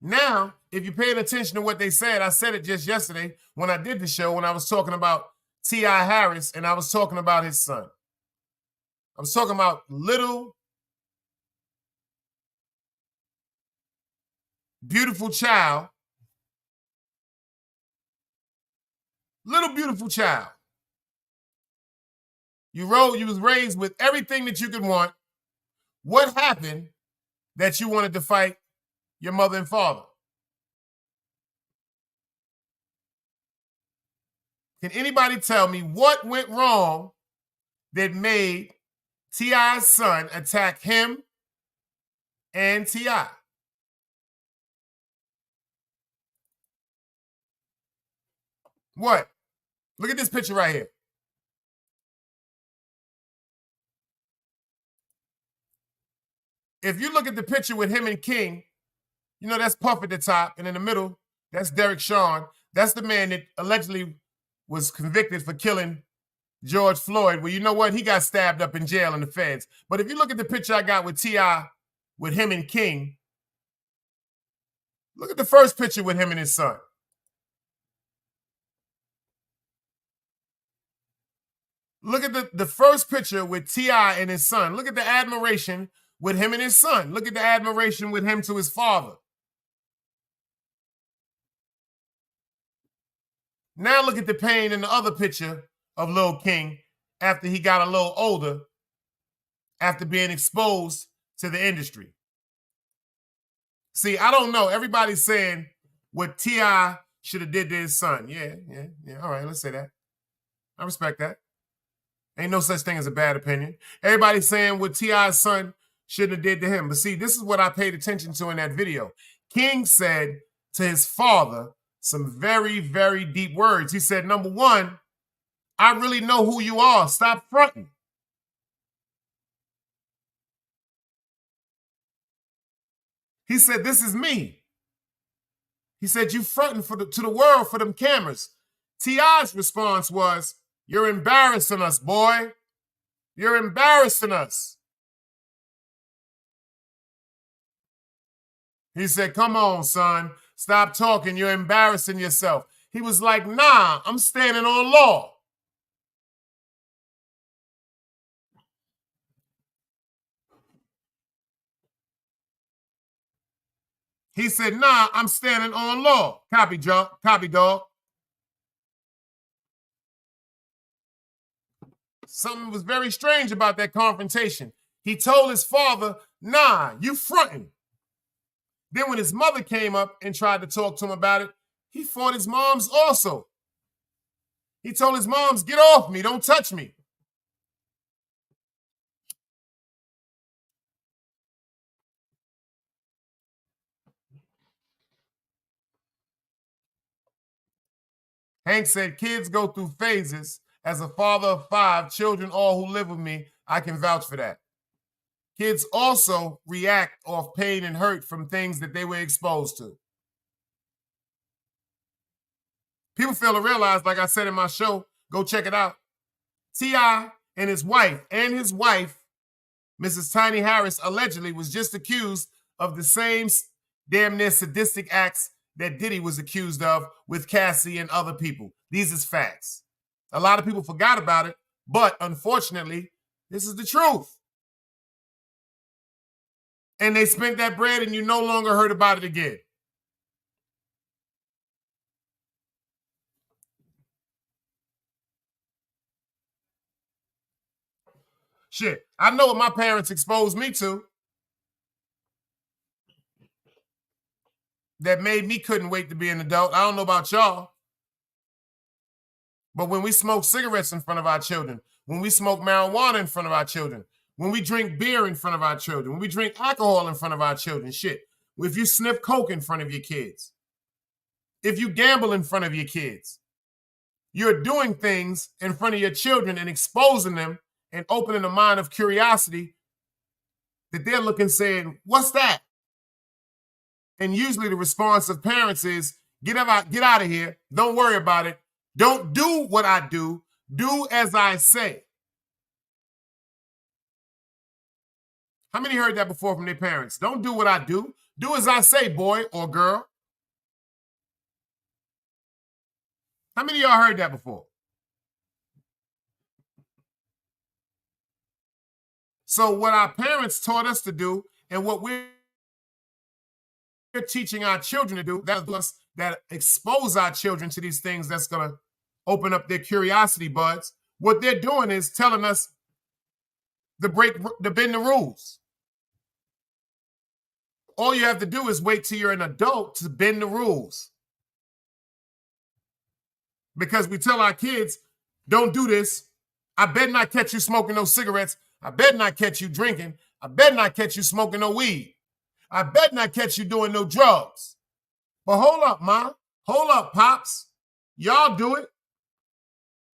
Now, if you're paying attention to what they said, I said it just yesterday when I did the show, when I was talking about T.I. Harris and I was talking about his son. I was talking about little beautiful child. Little beautiful child. You was raised with everything that you could want. What happened that you wanted to fight your mother and father? Can anybody tell me what went wrong that made T.I.'s son attack him and T.I.? What? Look at this picture right here. If you look at the picture with him and King, you know that's Puff at the top, and in the middle, that's Derek Chauvin. That's the man that allegedly was convicted for killing George Floyd. Well, you know what? He got stabbed up in jail in the feds. But if you look at the picture I got with T.I. with him and King, look at the first picture with him and his son. Look at the first picture with T.I. and his son. Look at the admiration with him and his son. Look at the admiration with him to his father. Now look at the pain in the other picture of Lil King after he got a little older, after being exposed to the industry. See, I don't know. Everybody's saying what T.I. should have did to his son. Yeah. All right, let's say that. I respect that. Ain't no such thing as a bad opinion. Everybody's saying what T.I.'s son shouldn't have did to him. But see, this is what I paid attention to in that video. King said to his father some very, very deep words. He said, number one, I really know who you are. Stop fronting. He said, this is me. He said, you fronting to the world for them cameras. T.I.'s response was, you're embarrassing us, boy. You're embarrassing us. He said, come on, son. Stop talking. You're embarrassing yourself. He was like, nah, I'm standing on law. He said, nah, I'm standing on law. Copy, dog. Something was very strange about that confrontation. He told his father, nah, you fronting. Then when his mother came up and tried to talk to him about it, he fought his moms also. He told his moms, get off me, don't touch me. Hank said, kids go through phases. As a father of 5, children all who live with me, I can vouch for that. Kids also react off pain and hurt from things that they were exposed to. People fail to realize, like I said in my show, go check it out. T.I. and his wife, Mrs. Tiny Harris, allegedly was just accused of the same damn near sadistic acts that Diddy was accused of with Cassie and other people. These is facts. A lot of people forgot about it, but unfortunately, this is the truth. And they spent that bread and you no longer heard about it again. Shit, I know what my parents exposed me to that made me couldn't wait to be an adult. I don't know about y'all. But when we smoke cigarettes in front of our children, when we smoke marijuana in front of our children, when we drink beer in front of our children, when we drink alcohol in front of our children, shit. If you sniff coke in front of your kids, if you gamble in front of your kids, you're doing things in front of your children and exposing them and opening a mind of curiosity that they're looking saying, what's that? And usually the response of parents is, get out of here. Don't worry about it. Don't do what I do. Do as I say. How many heard that before from their parents? Don't do what I do. Do as I say, boy or girl. How many of y'all heard that before? So what our parents taught us to do and what we're teaching our children to do, that expose our children to these things that's going to open up their curiosity buds. What they're doing is telling us to bend the rules. All you have to do is wait till you're an adult to bend the rules. because we tell our kids, don't do this. I bet not catch you smoking no cigarettes. I bet not catch you drinking. I bet not catch you smoking no weed. I bet not catch you doing no drugs. But hold up, Ma. Hold up, Pops. Y'all do it.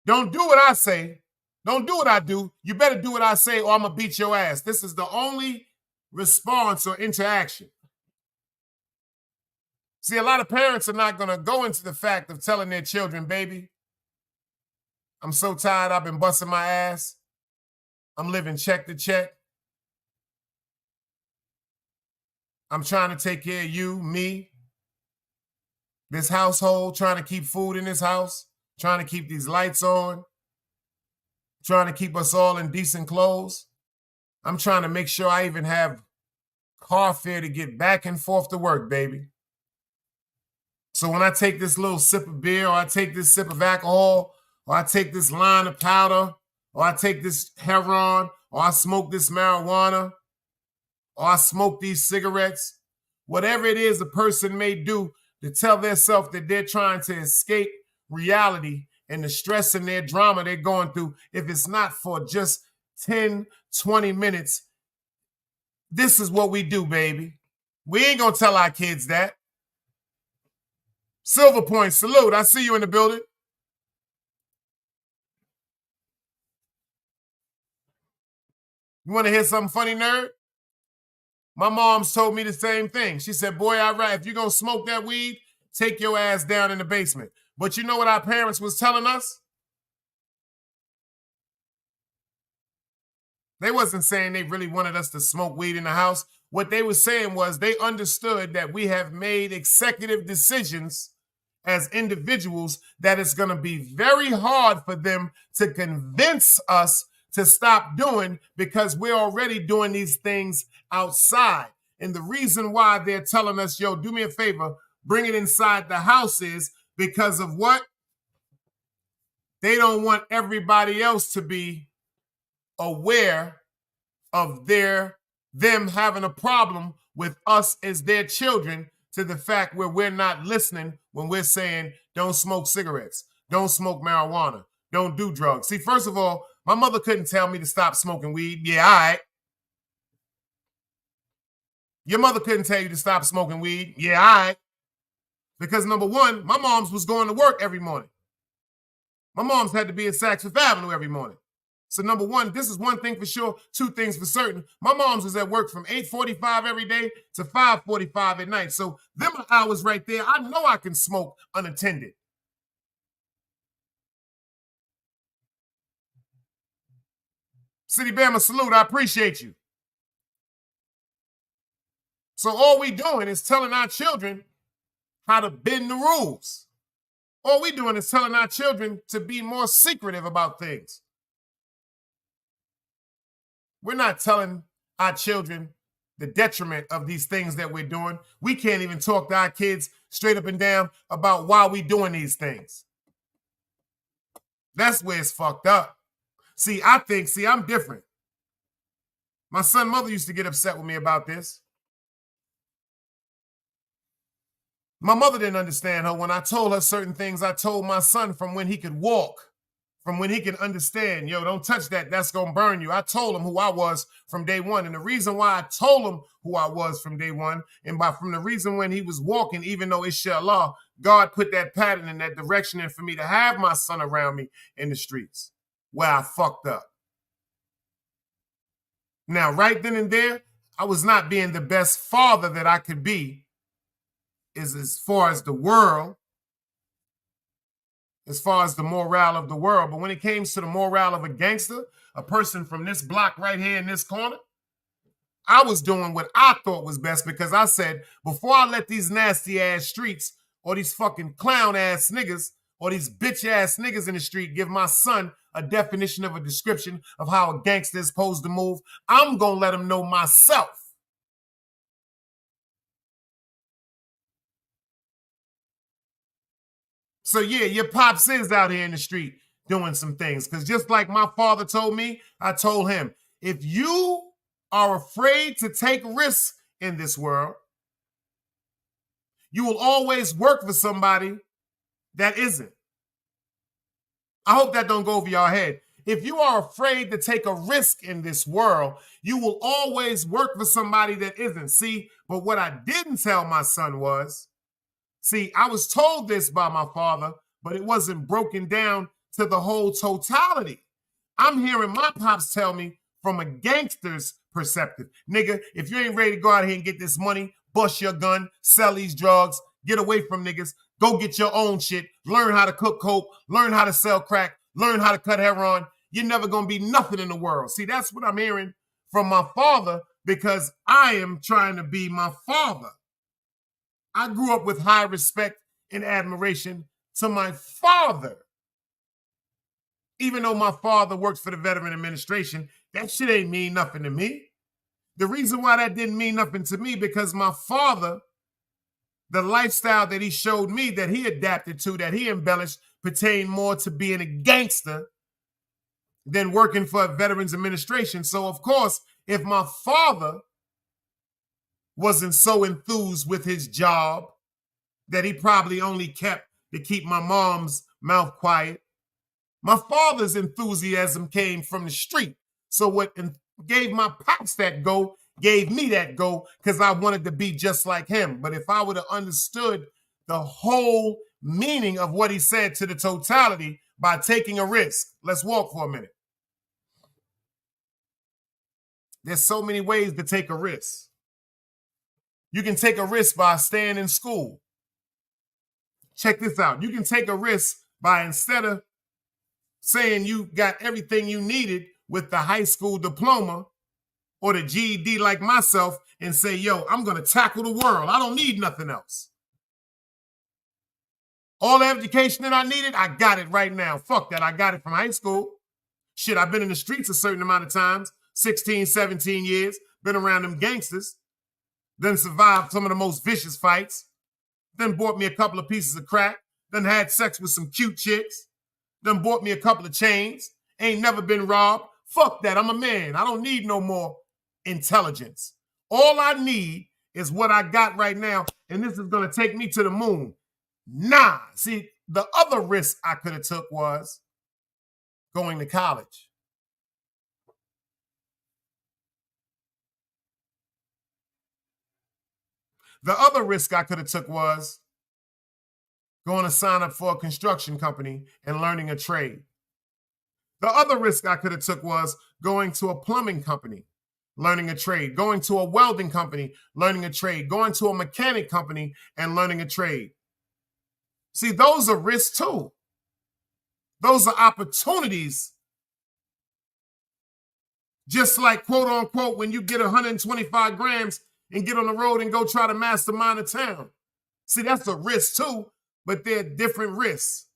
Don't do what I say. Don't do what I do. You better do what I say or I'm going to beat your ass. This is the only response or interaction. See, a lot of parents are not going to go into the fact of telling their children, baby, I'm so tired, I've been busting my ass. I'm living check to check. I'm trying to take care of you, me, this household, trying to keep food in this house, trying to keep these lights on, trying to keep us all in decent clothes. I'm trying to make sure I even have car fare to get back and forth to work, baby. So when I take this little sip of beer, or I take this sip of alcohol, or I take this line of powder, or I take this heroin, or I smoke this marijuana, or I smoke these cigarettes, whatever it is a person may do to tell themselves that they're trying to escape reality and the stress and their drama they're going through, if it's not for just 10, 20 minutes, this is what we do, baby. We ain't gonna tell our kids that. Silver Point, salute. I see you in the building. You want to hear something funny, nerd? My mom's told me the same thing. She said, boy, if you're going to smoke that weed, take your ass down in the basement. But you know what our parents was telling us? They wasn't saying they really wanted us to smoke weed in the house. What they were saying was they understood that we have made executive decisions as individuals that it's going to be very hard for them to convince us to stop doing because we're already doing these things outside. And the reason why they're telling us, yo, do me a favor, bring it inside the house is because of what? They don't want everybody else to be aware of them having a problem with us as their children, to the fact where we're not listening when we're saying, don't smoke cigarettes, don't smoke marijuana, don't do drugs. See, first of all, my mother couldn't tell me to stop smoking weed. Yeah, all right. Your mother couldn't tell you to stop smoking weed. Yeah, all right. Because number one, my mom's was going to work every morning. My mom's had to be at Saks Fifth Avenue every morning. So number one, this is one thing for sure, two things for certain. My mom's was at work from 8:45 every day to 5:45 at night. So them hours right there, I know I can smoke unattended. City Bama, salute, I appreciate you. So all we doing is telling our children how to bend the rules. All we doing is telling our children to be more secretive about things. We're not telling our children the detriment of these things that we're doing. We can't even talk to our kids straight up and down about why we doing these things. That's where it's fucked up. See, I'm different. My son's mother used to get upset with me about this. My mother didn't understand her when I told her certain things I told my son from when he could walk. From when he can understand, yo, don't touch that, that's going to burn you. I told him who I was from day one. And the reason why I told him who I was from day one, and from the reason when he was walking, even though inshallah, God put that pattern in that direction and for me to have my son around me in the streets where I fucked up. Now, right then and there, I was not being the best father that I could be as far as the world, as far as the morale of the world. But when it came to the morale of a gangster, a person from this block right here in this corner, I was doing what I thought was best because I said, before I let these nasty ass streets or these fucking clown ass niggas or these bitch ass niggas in the street give my son a definition of a description of how a gangster is supposed to move, I'm going to let him know myself. So yeah, your pops is out here in the street doing some things. Because just like my father told me, I told him, if you are afraid to take risks in this world, you will always work for somebody that isn't. I hope that don't go over your head. If you are afraid to take a risk in this world, you will always work for somebody that isn't. See, but what I didn't tell my son was, see, I was told this by my father, but it wasn't broken down to the whole totality. I'm hearing my pops tell me from a gangster's perspective. Nigga, if you ain't ready to go out here and get this money, bust your gun, sell these drugs, get away from niggas, go get your own shit, learn how to cook coke, learn how to sell crack, learn how to cut heroin. You're never going to be nothing in the world. See, that's what I'm hearing from my father because I am trying to be my father. I grew up with high respect and admiration to my father. Even though my father works for the Veteran Administration, that shit ain't mean nothing to me. The reason why that didn't mean nothing to me because my father, the lifestyle that he showed me, that he adapted to, that he embellished, pertained more to being a gangster than working for a Veterans Administration. So, of course, if my father wasn't so enthused with his job that he probably only kept to keep my mom's mouth quiet, my father's enthusiasm came from the street. So what gave my pops that go gave me that go because I wanted to be just like him. But if I would have understood the whole meaning of what he said to the totality by taking a risk, let's walk for a minute. There's so many ways to take a risk. You can take a risk by staying in school. Check this out. You can take a risk by, instead of saying you got everything you needed with the high school diploma or the GED like myself, and say, yo, I'm going to tackle the world. I don't need nothing else. All the education that I needed, I got it right now. Fuck that. I got it from high school. Shit, I've been in the streets a certain amount of times, 16, 17 years, been around them gangsters, then survived some of the most vicious fights, then bought me a couple of pieces of crack, then had sex with some cute chicks, then bought me a couple of chains, ain't never been robbed. Fuck that. I'm a man. I don't need no more intelligence. All I need is what I got right now, and this is going to take me to the moon. Nah. See, the other risk I could have took was going to college. The other risk I could have took was going to sign up for a construction company and learning a trade. The other risk I could have took was going to a plumbing company, learning a trade, going to a welding company, learning a trade, going to a mechanic company and learning a trade. See, those are risks too. Those are opportunities. Just like, quote unquote, when you get 125 grams and get on the road and go try to mastermind a town. See, that's a risk too, but they're different risks.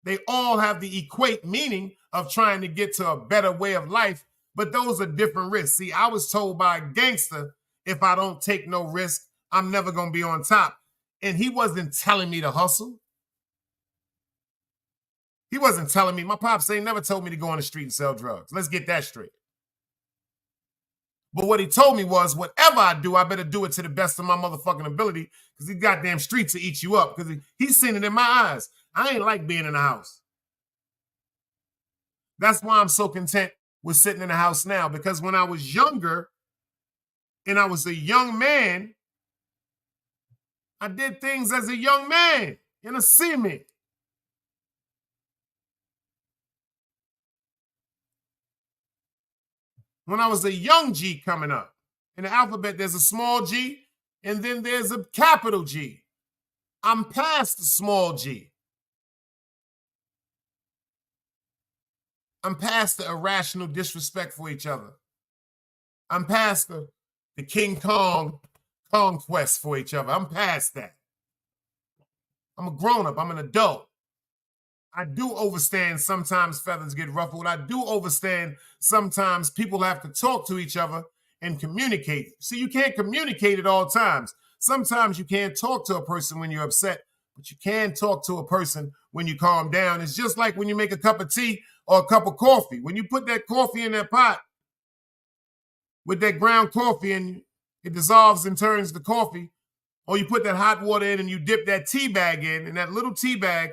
They all have the equate meaning of trying to get to a better way of life, but those are different risks. See, I was told by a gangster, if I don't take no risk, I'm never going to be on top. And he wasn't telling me to hustle. He wasn't telling me. My pops ain't never told me to go on the street and sell drugs. Let's get that straight. But what he told me was, whatever I do, I better do it to the best of my motherfucking ability, because these goddamn streets will eat you up, because he's seen it in my eyes. I ain't like being in the house. That's why I'm so content with sitting in the house now, because when I was younger and I was a young man, I did things as a young man in a semi. When I was a young G coming up. In the alphabet, there's a small g, and then there's a capital G. I'm past the small g. I'm past the irrational disrespect for each other. I'm past the King Kong conquest for each other. I'm past that. I'm a grown-up. I'm an adult. I do overstand sometimes feathers get ruffled. I do overstand sometimes people have to talk to each other and communicate. See, you can't communicate at all times. Sometimes you can't talk to a person when you're upset, but you can talk to a person when you calm down. It's just like when you make a cup of tea or a cup of coffee. When you put that coffee in that pot with that ground coffee and it dissolves and turns to coffee, or you put that hot water in and you dip that tea bag in, and that little tea bag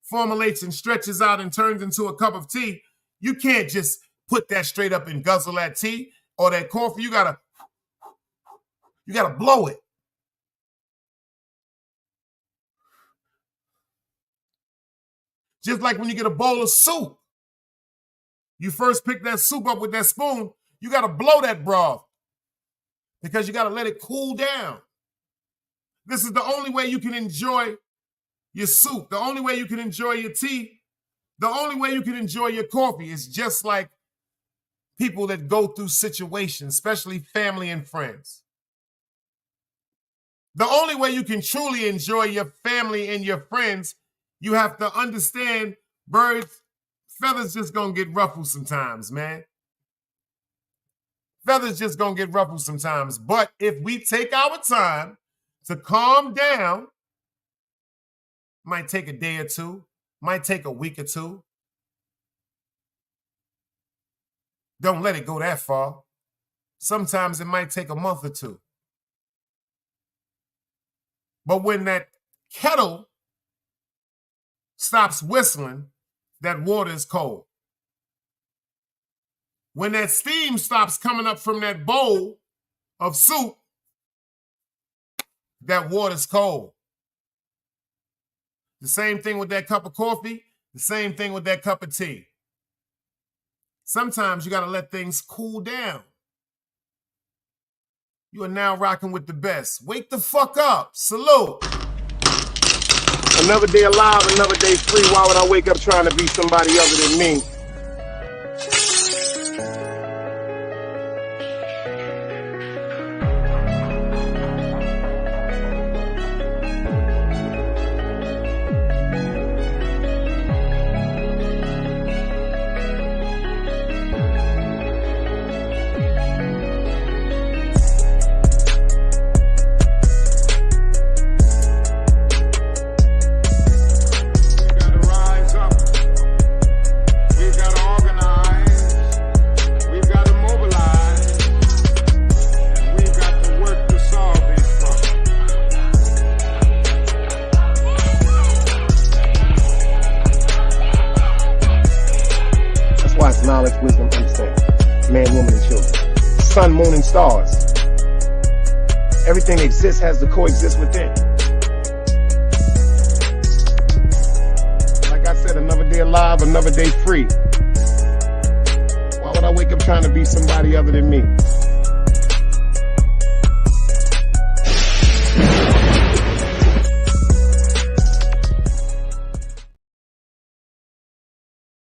formulates and stretches out and turns into a cup of tea, you can't just put that straight up and guzzle that tea or that coffee. You gotta blow it. Just like when you get a bowl of soup. You first pick that soup up with that spoon, you gotta blow that broth because you gotta let it cool down. This is the only way you can enjoy your soup, the only way you can enjoy your tea, the only way you can enjoy your coffee is just like people that go through situations, especially family and friends. The only way you can truly enjoy your family and your friends, you have to understand birds, feathers just gonna get ruffled sometimes, man. Feathers just gonna get ruffled sometimes. But if we take our time to calm down, might take a day or two, might take a week or two. Don't let it go that far. Sometimes it might take a month or two. But when that kettle stops whistling, that water is cold. When that steam stops coming up from that bowl of soup, that water's cold. The same thing with that cup of coffee, the same thing with that cup of tea. Sometimes you got to let things cool down. You are now rocking with the best. Wake the fuck up. Salute. Another day alive, another day free. Why would I wake up trying to be somebody other than me? Knowledge, wisdom, understanding. Man, woman, and children. Sun, moon, and stars. Everything that exists has to coexist within. Like I said, another day alive, another day free. Why would I wake up trying to be somebody other than me?